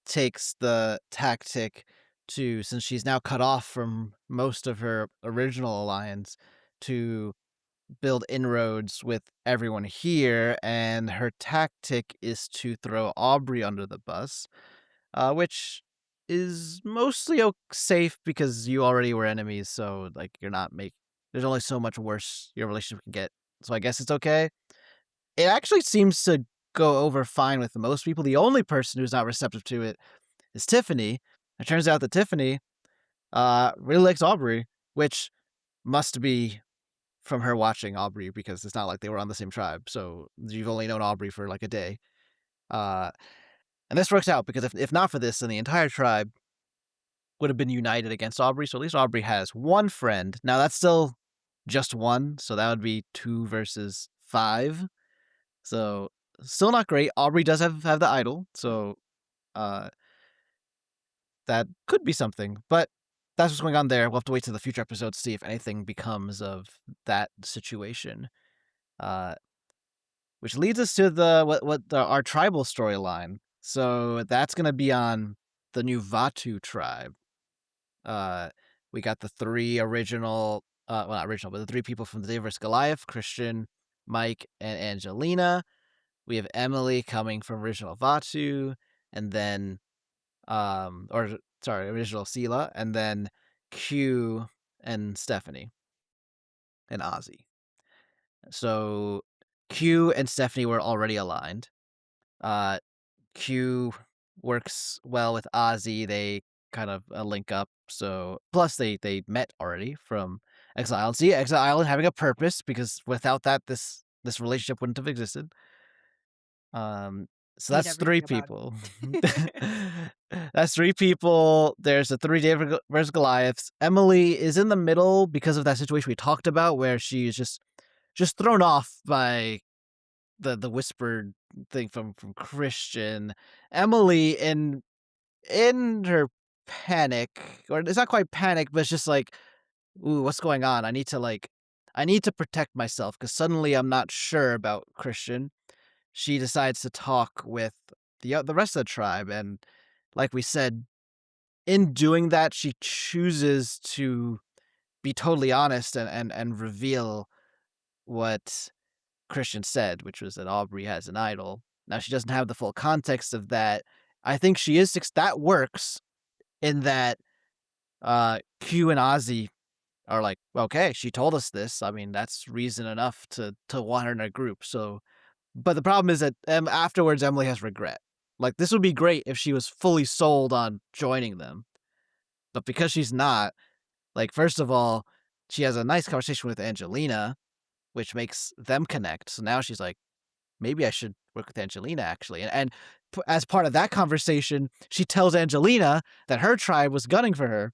takes the tactic to, since she's now cut off from most of her original alliance, to build inroads with everyone here, and her tactic is to throw Aubrey under the bus, which is mostly safe because you already were enemies, so like you're not make. There's only so much worse your relationship can get, so I guess it's okay. It actually seems to go over fine with most people. The only person who's not receptive to it is Tiffany. It turns out that Tiffany really likes Aubrey, which must be from her watching Aubrey, because it's not like they were on the same tribe. So you've only known Aubrey for like a day. Uh, and this works out because if not for this, then the entire tribe would have been united against Aubrey. So at least Aubrey has one friend. Now that's still just one. So that would be 2 versus 5. So still not great. Aubrey does have the idol. So uh, that could be something. But that's what's going on there. We'll have to wait to the future episodes to see if anything becomes of that situation. Uh, which leads us to our tribal storyline. So that's gonna be on the new Vatu tribe. Uh, we got the 3 original, well, not original, but the 3 people from the Day vs. Goliath: Christian, Mike, and Angelina. We have Emily coming from original Vatu, and then, or sorry, original Cila, and then Q and Stephanie and Ozzy. So Q and Stephanie were already aligned. Uh, Q works well with Ozzy. They kind of link up. So plus they met already from Exile Island. See, Exile Island having a purpose, because without that, this relationship wouldn't have existed. So Hate that's 3 everything about people. it. That's 3 people. There's the 3 David versus Goliaths. Emily is in the middle because of that situation we talked about, where she's just thrown off by the whispered thing from Christian. Emily in her panic, or it's not quite panic, but it's just like, ooh, what's going on? I need to protect myself because suddenly I'm not sure about Christian. She decides to talk with the rest of the tribe, and like we said, in doing that, she chooses to be totally honest and reveal what Christian said, which was that Aubrey has an idol. Now she doesn't have the full context of that. I think she is that works in that Q and Ozzy are like, okay, she told us this. I mean, that's reason enough to want her in a group. So, but the problem is that afterwards Emily has regret. Like, this would be great if she was fully sold on joining them, but because she's not, like, first of all, she has a nice conversation with Angelina, which makes them connect. So now she's like, maybe I should work with Angelina, actually. And as part of that conversation, she tells Angelina that her tribe was gunning for her.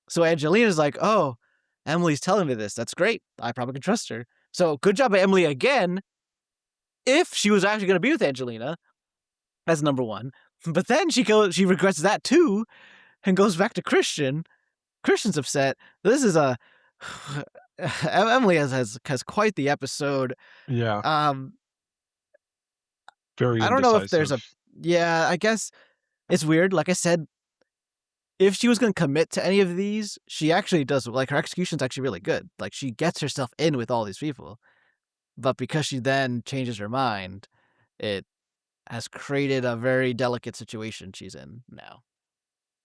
So Angelina's like, oh, Emily's telling me this. That's great. I probably can trust her. So good job by Emily again, if she was actually going to be with Angelina. That's number one. But then she regrets that too and goes back to Christian. Christian's upset. This is Emily has quite the episode. yeah, Um, very I don't know if there's indecisive. a, yeah, I guess it's weird. Like I said, if she was going to commit to any of these, she actually does. Like, her execution's actually really good. Like, she gets herself in with all these people. But because she then changes her mind, it has created a very delicate situation she's in now.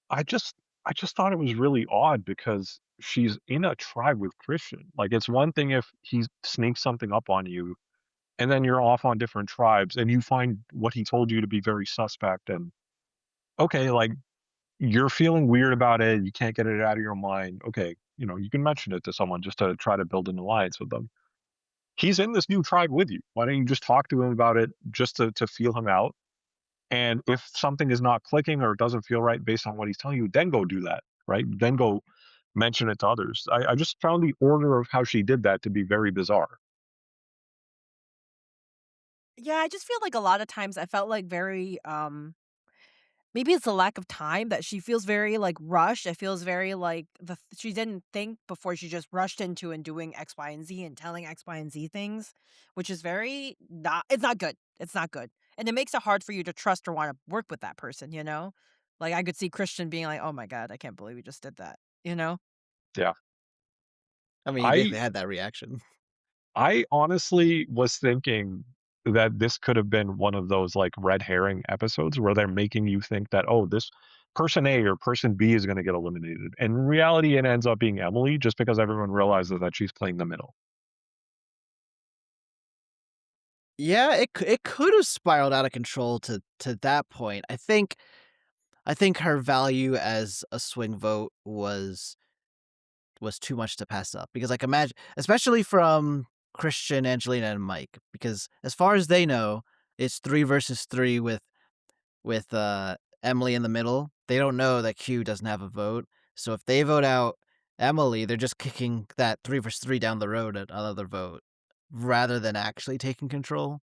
I just I just thought it was really odd because she's in a tribe with Christian. Like it's one thing if he sneaks something up on you and then you're off on different tribes and you find what he told you to be very suspect and okay, like you're feeling weird about it, you can't get it out of your mind. Okay, you can mention it to someone just to try to build an alliance with them. He's in this new tribe with you. Why don't you just talk to him about it just to feel him out? And if something is not clicking or doesn't feel right based on what he's telling you, then go do that, right? Then go mention it to others. I just found the order of how she did that to be very bizarre. Yeah, I just feel like a lot of times I felt like very, maybe it's a lack of time that she feels very, like, rushed. It feels very like she didn't think before she just rushed into and doing X, Y, and Z and telling X, Y, and Z things, which is very not it's not good. It's not good. And it makes it hard for you to trust or wanna work with that person, you know? Like, I could see Christian being like, "Oh my god, I can't believe we just did that," you know? Yeah. I mean, he I basically had that reaction. I honestly was thinking that this could have been one of those, like, red herring episodes where they're making you think that, "Oh, this person A or person B is gonna get eliminated." And in reality, it ends up being Emily just because everyone realizes that she's playing the middle. Yeah, it could have spiraled out of control to that point. I think her value as a swing vote was too much to pass up because, like, imagine, especially from Christian, Angelina, and Mike, because as far as they know, it's 3 versus 3 with Emily in the middle. They don't know that Q doesn't have a vote, so if they vote out Emily, they're just kicking that 3 versus 3 down the road at another vote rather than actually taking control.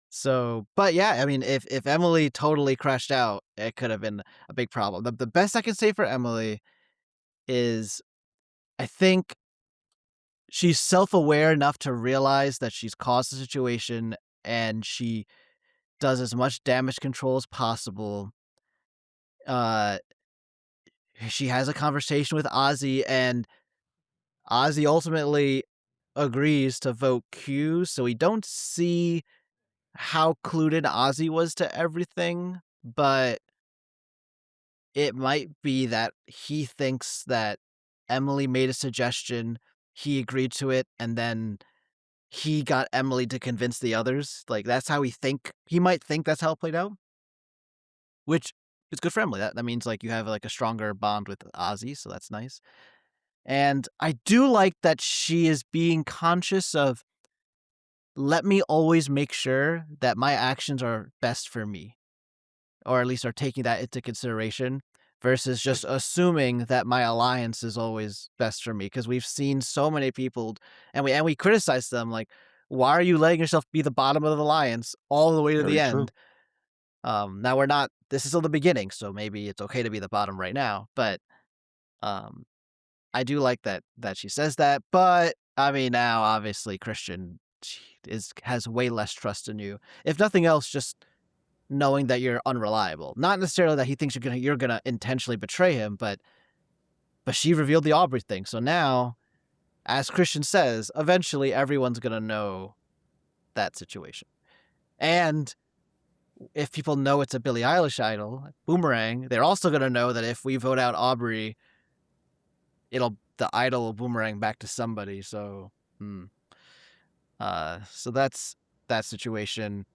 So, but yeah, I mean, if Emily totally crashed out, it could have been a big problem. The best I can say for Emily is I think she's self-aware enough to realize that she's caused the situation, and she does as much damage control as possible. Uh, she has a conversation with Ozzy, and Ozzy ultimately agrees to vote Q, so we don't see how clued in Ozzy was to everything, but it might be that he thinks that Emily made a suggestion, he agreed to it, and then he got Emily to convince the others. Like, that's how he might think that's how it played out, which is good for Emily. That means, like, you have, like, a stronger bond with Ozzy, so that's nice. And I do like that she is being conscious of, "Let me always make sure that my actions are best for me," or at least are taking that into consideration versus just assuming that my alliance is always best for me. Because we've seen so many people, and we criticize them like, why are you letting yourself be the bottom of the alliance all the way to the Very true. end? Now we're not. This is still the beginning, so maybe it's okay to be the bottom right now. But um, I do like that she says that. But I mean, now obviously Christian has way less trust in you. If nothing else, just knowing that you're unreliable. Not necessarily that he thinks you're gonna intentionally betray him, but she revealed the Aubrey thing. So now, as Christian says, eventually everyone's gonna know that situation. And if people know it's a Billie Eilish idol, Boomerang, they're also gonna know that if we vote out Aubrey, the idol will boomerang back to somebody. So, so that's that situation.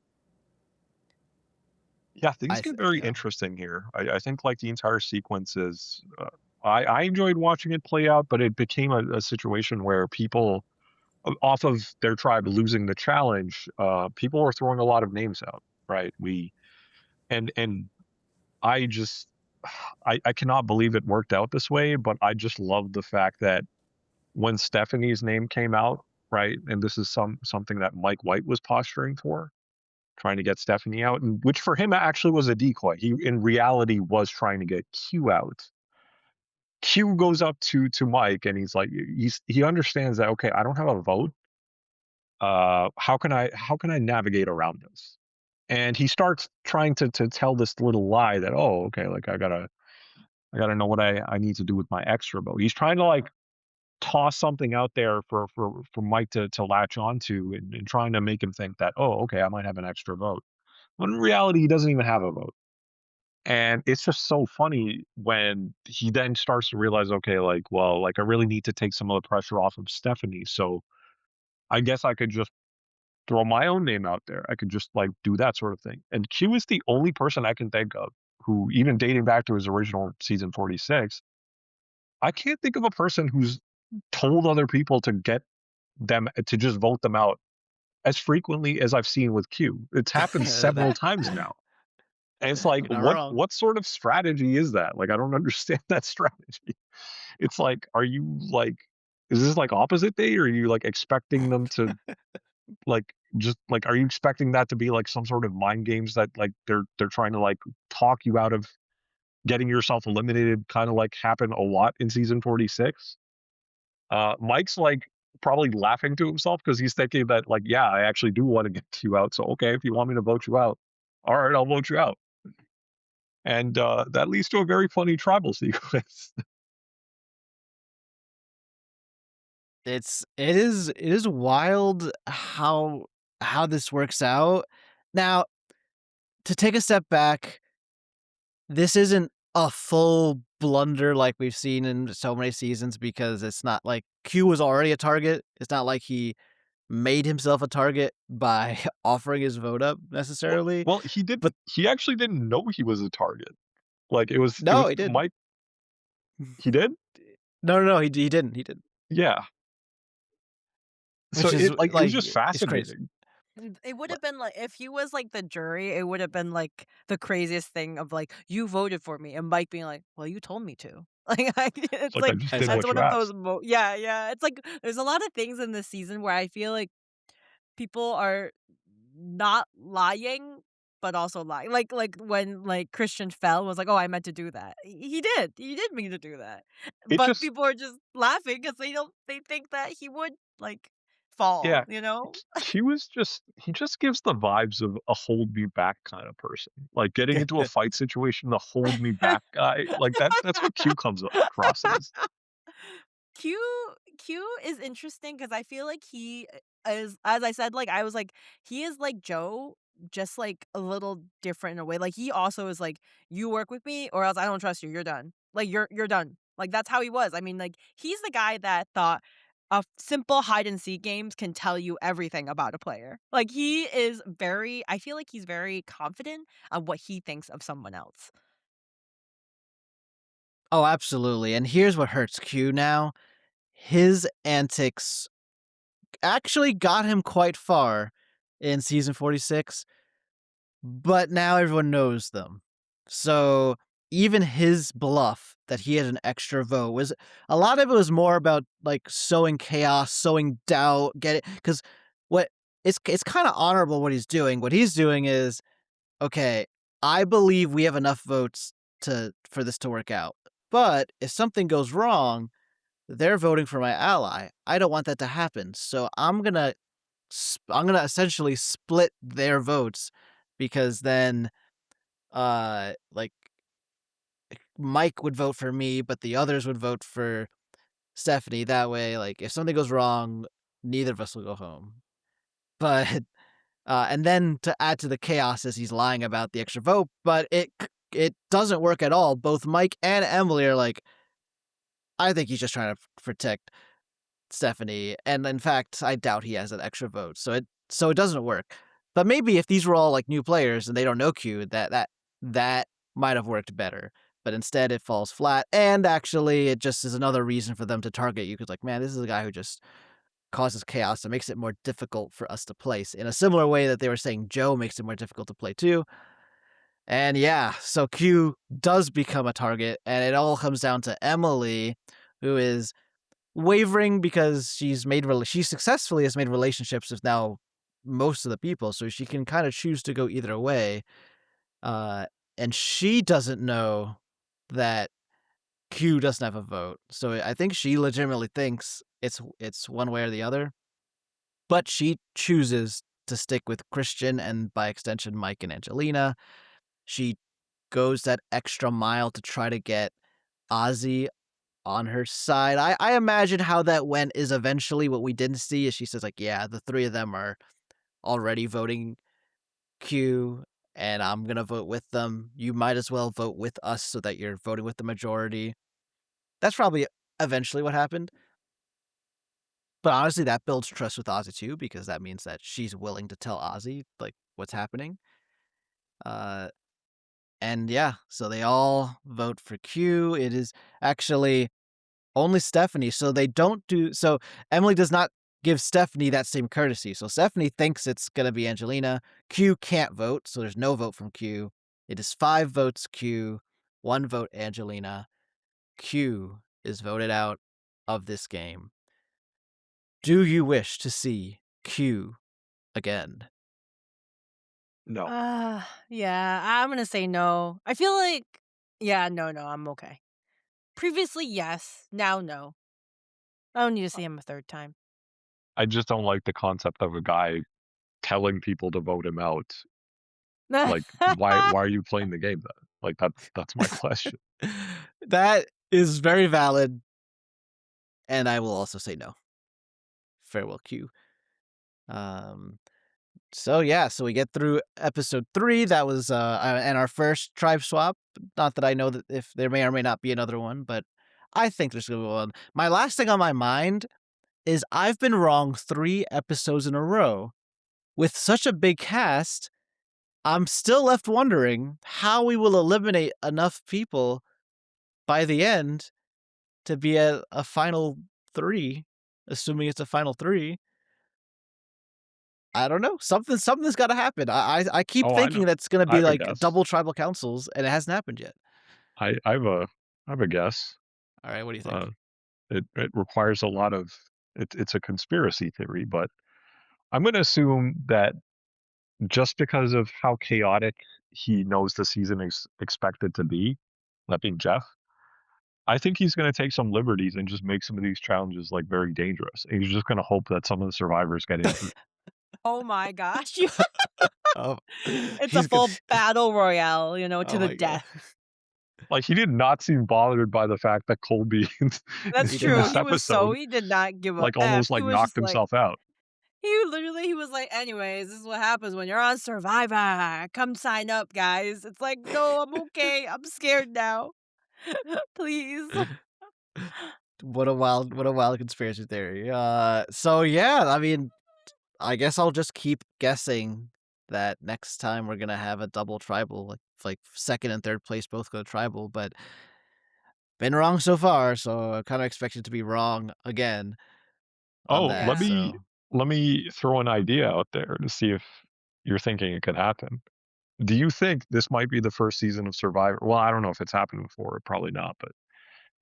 Yeah, things I get think, very interesting here. I think like the entire sequence is. I enjoyed watching it play out, but it became a situation where people off of their tribe losing the challenge, people were throwing a lot of names out. Right? And I just I cannot believe it worked out this way, but I just love the fact that when Stephanie's name came out, right, and this is something that Mike White was posturing for, trying to get Stephanie out, and which for him actually was a decoy. He in reality was trying to get Q out. Q goes up to Mike and he's like, he understands that okay, I don't have a vote. How can I navigate around this? And he starts trying to tell this little lie that oh okay like I gotta know what I need to do with my extra vote. He's trying to like toss something out there for Mike to latch onto and trying to make him think that oh okay I might have an extra vote. When in reality he doesn't even have a vote. And it's just so funny when he then starts to realize, okay, like, well, like I really need to take some of the pressure off of Stephanie. So I guess I could just throw my own name out there. I could just like do that sort of thing. And Q is the only person I can think of who, even dating back to his original season 46, I can't think of a person who's told other people to get them to just vote them out as frequently as I've seen with Q. It's happened several that times now. And it's like, You're not wrong. what sort of strategy is that? Like, I don't understand that strategy. It's like, are you like, is this like opposite day, or are you like expecting them to like just like, are you expecting that to be like some sort of mind games that like they're trying to like talk you out of getting yourself eliminated, kind of like happen a lot in season 46? Mike's like probably laughing to himself because he's thinking that like, yeah, I actually do want to get you out. So okay, if you want me to vote you out, all right, I'll vote you out. And that leads to a very funny tribal sequence. It is wild how this works out. Now, to take a step back, this isn't a full blunder like we've seen in so many seasons because it's not like Q was already a target. It's not like he made himself a target by offering his vote up well, necessarily. well, he did. But He actually didn't know he was a target. Like it no, was he didn't. Mike. He did. No, he didn't. He didn't. Yeah. So Which is it was like just it's crazy. fascinating. It would What? have been like if he was like the jury, it would have been like the craziest thing of like, "You voted for me," and Mike being like, "Well, you told me to." It's It's like I like just did that's what Exactly. you one of those asked. yeah, yeah. It's like there's a lot of things in this season where I feel like people are not lying, but also lying. Like when like Christian fell was like, "Oh, I meant to do that." He did. He did mean to do that. It But just people are just laughing because they think that he would like fall, yeah. you know? He just gives the vibes of a hold me back kind of person. Like getting into a fight situation, the hold me back guy. Like that's what Q comes across as. Q Q is interesting because I feel like he is as I said, like, I was like, he is like Joe, just, like, a little different in a way, like, he also is like, "You work with me or else I don't trust you, you're done." Like, "You're done." Like, that's how he was, I mean, like, he's the guy that thought simple hide and seek games can tell you everything about a player. Like, he is very I feel like he's very confident on what he thinks of someone else. Oh, absolutely. And here's what hurts Q now. His antics actually got him quite far in season 46, but now everyone knows them. So even his bluff that he had an extra vote was a lot of it was more about like sowing chaos, sowing doubt, get it because what it's kind of honorable what he's doing. What he's doing is okay, I believe we have enough votes to for this to work out. But if something goes wrong, they're voting for my ally. I don't want that to happen. So I'm gonna essentially split their votes because then like Mike would vote for me, but the others would vote for Stephanie. That way, like if something goes wrong, neither of us will go home. But and then to add to the chaos is he's lying about the extra vote, but it doesn't work at all. Both Mike and Emily are like, I think he's just trying to protect Stephanie, and in fact, I doubt he has an extra vote. So it doesn't work. But maybe if these were all like new players and they don't know Q, that might have worked better. But instead, it falls flat, and actually, it just is another reason for them to target you because, like, man, this is a guy who just causes chaos and makes it more difficult for us to place in a similar way that they were saying Joe makes it more difficult to play too. And yeah, so Q does become a target, and it all comes down to Emily, who is wavering because she successfully has made relationships with now most of the people, so she can kind of choose to go either way. Uh, and she doesn't know that Q doesn't have a vote, so I think she legitimately thinks it's one way or the other. But she chooses to stick with Christian and by extension Mike and Angelina. She goes that extra mile to try to get Ozzy on her side. I imagine how that went is eventually what we didn't see is she says like, yeah, the three of them are already voting Q and I'm gonna vote with them. You might as well vote with us so that you're voting with the majority. That's probably eventually what happened. But honestly, that builds trust with Ozzy too, because that means that she's willing to tell Ozzy like what's happening. Uh and yeah, so they all vote for Q. It is actually only Stephanie, so they don't do so Emily does not give Stephanie that same courtesy. So Stephanie thinks it's gonna be Angelina. Q can't vote, so there's no vote from Q. It is 5 votes Q, 1 vote Angelina. Q is voted out of this game. Do you wish to see Q again? No. Yeah, I'm gonna say no. I feel like yeah, no, I'm okay. Previously, yes. Now, no. I don't need to see him a third time. I just don't like the concept of a guy telling people to vote him out. Like, why are you playing the game then? Like, that's my question. That is very valid, and I will also say no. Farewell Q. Um, so yeah, so we get through episode 3. That was and our first tribe swap. Not that I know that if there may or may not be another one, but I think there's gonna be one. My last thing on my mind is I've been wrong 3 episodes in a row. With such a big cast, I'm still left wondering how we will eliminate enough people by the end to be a final 3, assuming it's a final 3. I don't know. Something's gotta happen. I keep Oh, I thinking know. that's gonna I be, have a like, guess. double tribal councils, and it hasn't happened yet. I have a guess. Alright, what do you Uh, think? it requires a lot of it's a conspiracy theory, but I'm gonna assume that just because of how chaotic he knows the season is expected to be, that being Jeff, I think he's gonna take some liberties and just make some of these challenges, like, very dangerous, and he's just gonna hope that some of the survivors get injured. Oh my gosh. Oh, It's a he's gonna full battle royale, to oh the my god. death. Like, he did not seem bothered by the fact that Colby That's He did in true. this not. episode, He did not give a like, F. almost, He like, was knocked just like himself out. he was like, "Anyways, this is what happens when you're on Survivor. Come sign up, guys." It's like, "No, I'm okay. I'm scared now. Please." What a wild conspiracy theory. So yeah, I mean, I guess I'll just keep guessing that next time we're gonna have a double tribal, like second and third place both go tribal, but been wrong so far, so I kind of expect it to be wrong again on Oh, that. Yeah. So let me throw an idea out there to see if you're thinking it could happen. Do you think this might be the first season of Survivor? Well, I don't know if it's happened before, probably not, but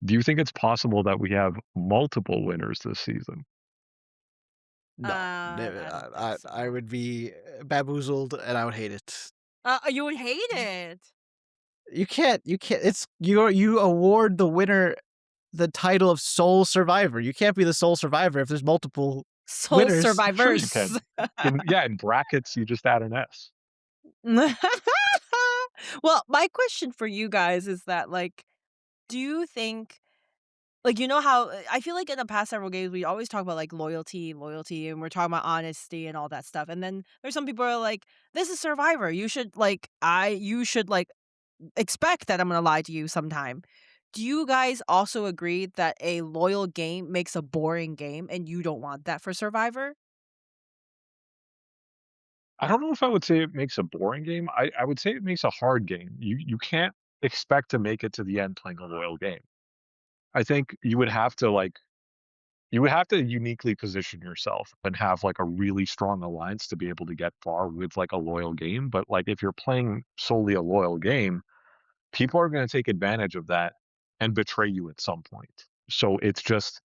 do you think it's possible that we have multiple winners this season? no, I don't think I so. would be bamboozled and I would hate it. You would hate it. You can't. It's you award the winner the title of sole survivor. You can't be the sole survivor if there's multiple Soul winners. Sure you survivors. can. In brackets, you just add an S. Well, my question for you guys is that, like, do you think like, you know how I feel like in the past several games, we always talk about, like, loyalty, and we're talking about honesty and all that stuff, and then there's some people who are like, "This is Survivor. You should, like, expect that I'm gonna lie to you sometime." Do you guys also agree that a loyal game makes a boring game, and you don't want that for Survivor? I don't know if I would say it makes a boring game. I would say it makes a hard game. You can't expect to make it to the end playing a loyal game. I think you would have to uniquely position yourself and have like a really strong alliance to be able to get far with like a loyal game. But like if you're playing solely a loyal game, people are going to take advantage of that and betray you at some point. So it's just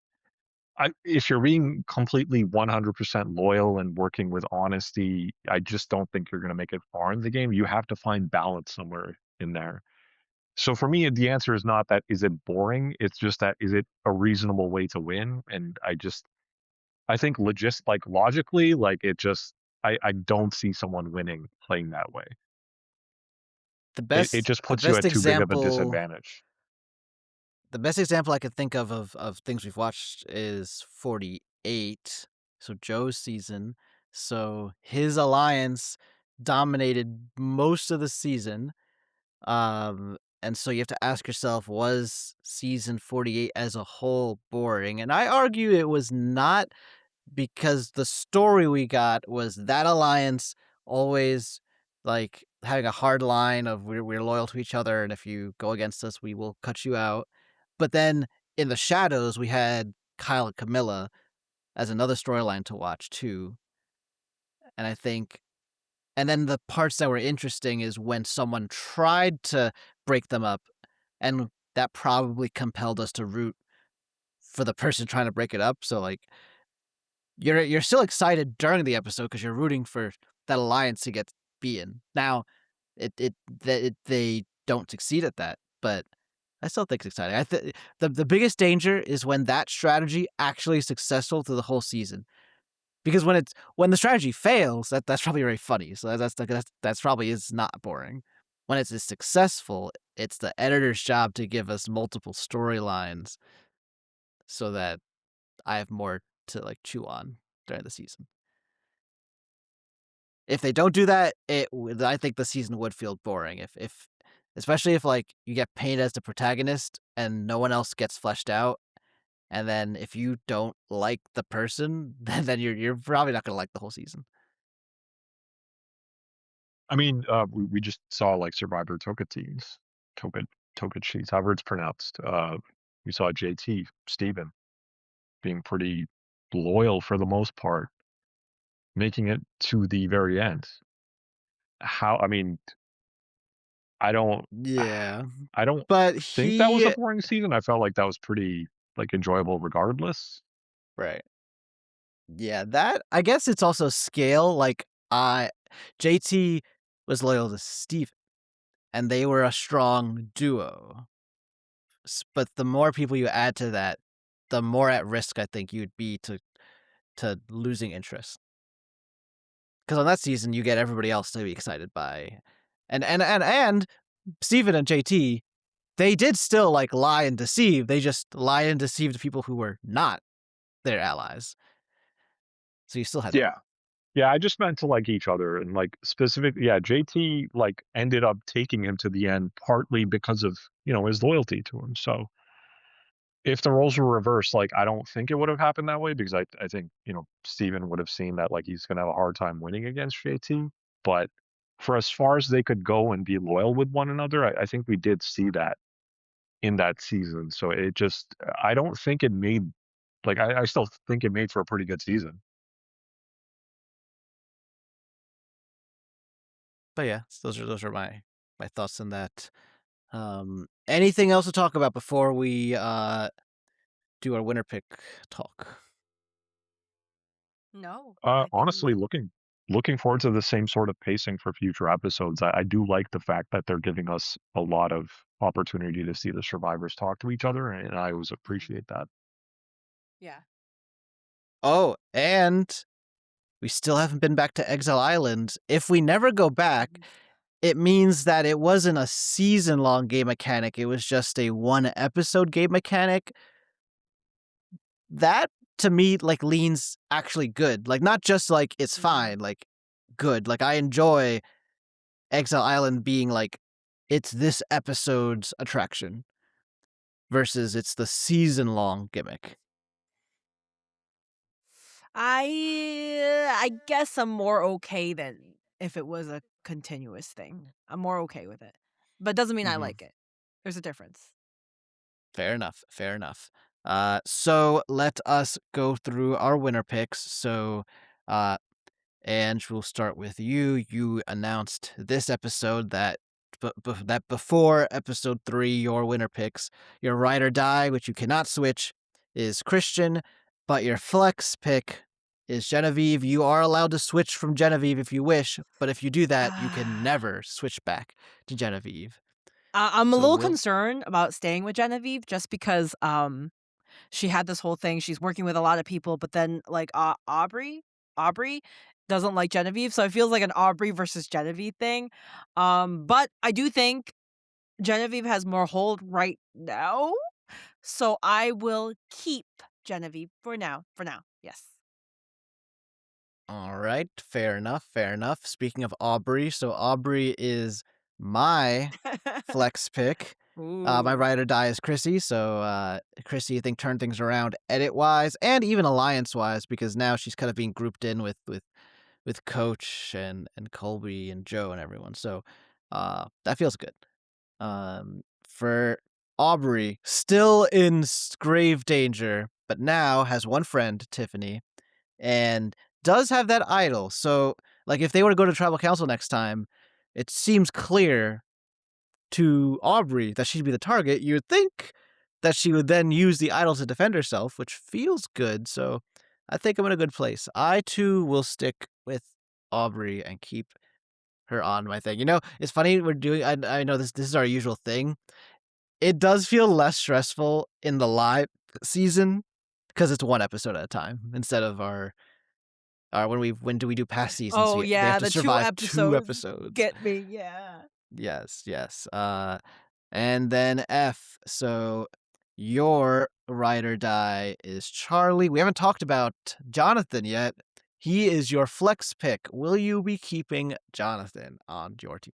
if you're being completely 100% loyal and working with honesty, I just don't think you're going to make it far in the game. You have to find balance somewhere in there. So for me, the answer is not that is it boring. It's just that is it a reasonable way to win? And I think like logically, like it just I don't see someone winning playing that way. The It best just the puts you best at too big of a example disadvantage. the best example I could think of things we've watched is 48. So Joe's season. So his alliance dominated most of the season. And so you have to ask yourself, was season 48 as a whole boring? And I argue it was not, because the story we got was that alliance always like having a hard line of we're loyal to each other, and if you go against us, we will cut you out. But then in the shadows, we had Kyle and Camilla as another storyline to watch too. And I think And then the parts that were interesting is when someone tried to break them up, and that probably compelled us to root for the person trying to break it up. So like you're still excited during the episode because you're rooting for that alliance to get be in. Now they don't succeed at that, but I still think it's exciting. The biggest danger is when that strategy actually is successful through the whole season. Because when the strategy fails, that's probably very funny. So that's probably is not boring. When it's successful, it's the editor's job to give us multiple storylines so that I have more to like chew on during the season. If they don't do that, I think the season would feel boring. If especially if like you get painted as the protagonist and no one else gets fleshed out, and then if you don't like the person, then you're probably not gonna like the whole season. I mean, we just saw like Survivor Tokatins, Toka Tokachis, however it's pronounced. We saw JT Steven being pretty loyal for the most part, making it to the very end. How? I mean, I don't, Yeah, I don't but think that was a he boring season. I felt like that was pretty like enjoyable regardless. right. Yeah, that I guess it's also scale. Like I JT was loyal to Steve, and they were a strong duo. But the more people you add to that, the more at risk I think you'd be to losing interest. Because on that season, you get everybody else to be excited by, and Steven and JT, they did still like lie and deceive. They just lied and deceived people who were not their allies. So you still had that. Yeah. Yeah, I just meant to like each other and like specific. Yeah, JT like ended up taking him to the end partly because of his loyalty to him. So if the roles were reversed, like I don't think it would have happened that way because I think Steven would have seen that like he's gonna have a hard time winning against JT. But for as far as they could go and be loyal with one another, I think we did see that in that season. So it just I don't think it made like I still think it made for a pretty good season. But yeah, those are my thoughts on that. Anything else to talk about before we do our winner pick talk? No, I think Honestly, looking forward to the same sort of pacing for future episodes. I do like the fact that they're giving us a lot of opportunity to see the survivors talk to each other, and I always mhm. appreciate that. Yeah. Oh, and we still haven't been back to Exile Island. If we never go back, Mhm. it means that it wasn't a season long game mechanic. It was just a one episode game mechanic. That to me like leans actually good. Like not just like it's Mhm. fine, like good. Like I enjoy Exile Island being like it's this episode's attraction versus it's the season long gimmick. I guess I'm more okay than if it was a continuous thing. I'm more okay with it. But doesn't mean I Mhm. like it. There's a difference. Fair enough. Fair enough. So let us go through our winner picks. So, uh, Ange, we'll start with you. You announced this episode that before episode 3, your winner picks, your ride or die, which you cannot switch, is Christian, but your flex pick is Genevieve. You are allowed to switch from Genevieve if you wish, but if you do that, you can never switch back to Genevieve. I'm a So little we'll. concerned about staying with Genevieve just because she had this whole thing. She's working with a lot of people, but then like Aubrey doesn't like Genevieve, so it feels like an Aubrey versus Genevieve thing. But I do think Genevieve has more hold right now, so I will keep Genevieve for now. For now, yes. All right, fair enough, fair enough. Speaking of Aubrey, so Aubrey is my flex pick. My Ooh. ride or die is Chrissy, so Chrissy I think turned things around edit wise and even alliance wise because now she's kind of being grouped in with Coach and Colby and Joe and everyone. So that feels good. For Aubrey, still in grave danger, but now has one friend, Tiffany, and does have that idol. So Like, if they were to go to tribal council next time, it seems clear to Aubrey that she'd be the target. You'd think that she would then use the idol to defend herself, which feels good. So I think I'm in a good place. I too will stick with Aubrey and keep her on my thing. It's funny we're doing. I know this is our usual thing. It does feel less stressful in the live season because it's one episode at a time instead of our when do we do past seasons? Oh They have yeah, to the two survive two episodes episodes. get me. Yeah. Yes, yes. And then F. So your ride or die is Charlie. We haven't talked about Jonathan yet. He is your flex pick. Will you be keeping Jonathan on your team?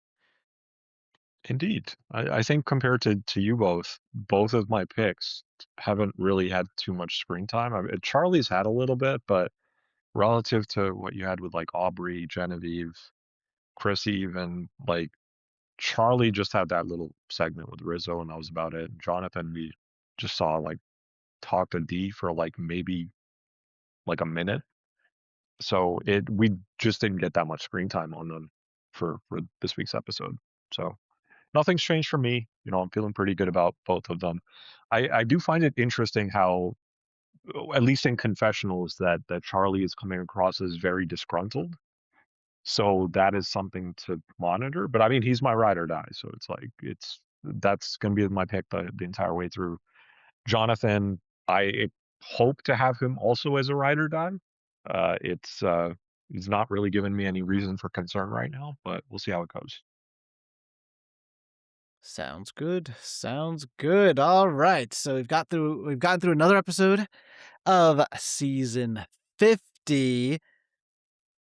Indeed. I think compared to you both of my picks haven't really had too much screen time. Charlie's had a little bit, but relative to what you had with like Aubrey, Genevieve, Chrissy, even like Charlie just had that little segment with Rizzo, and that was about it. Jonathan, we just saw like talk to D for like maybe like a minute. So we just didn't get that much screen time on them for this week's episode. So nothing's changed for me. I'm feeling pretty good about both of them. I do find it interesting how, at least in confessionals, that Charlie is coming across as very disgruntled. So that is something to monitor. But I mean, he's my ride or die. So it's like that's gonna be my pick the entire way through. Jonathan, I hope to have him also as a ride or die. It's he's not really giving me any reason for concern right now, but we'll see how it goes. Sounds good. Sounds good. All right. So we've gotten through another episode of season 50,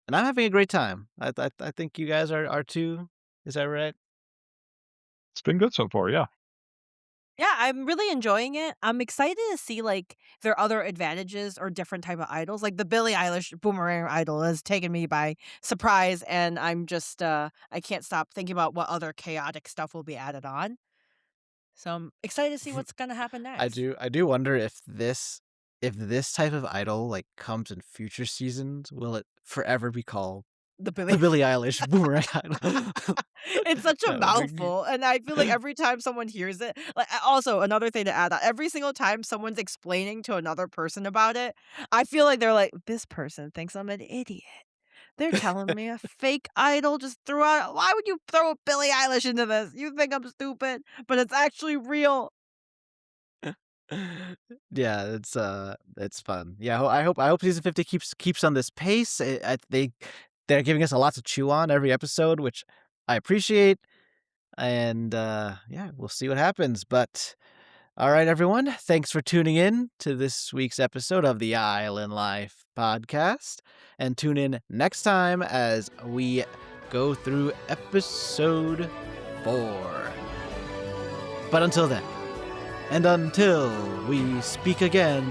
and I'm having a great time. I think you guys are too. Is that right? It's been good so far, yeah. Yeah, I'm really enjoying it. I'm excited to see like their other advantages or different type of idols. Like the Billie Eilish boomerang idol has taken me by surprise, and I'm just I can't stop thinking about what other chaotic stuff will be added on. So I'm excited to see what's gonna happen next. I do wonder if this type of idol like comes in future seasons, will it forever be called The the Billie Billie Eilish boomerang idol? It's such a That would be mouthful, and I feel like every time someone hears it also, another thing to add on, every single time someone's explaining to another person about it, I feel like they're like, "This person thinks I'm an idiot. They're telling me a fake idol just threw out why would you throw a Billie Eilish into this? You think I'm stupid, but it's actually real." Yeah, it's fun. Yeah, I hope season 50 keeps on this pace. They're giving us a lot to chew on every episode, which I appreciate. And yeah, we'll see what happens. But all right, everyone, thanks for tuning in to this week's episode of the Island Life podcast. And tune in next time as we go through episode 4. But until then, and until we speak again,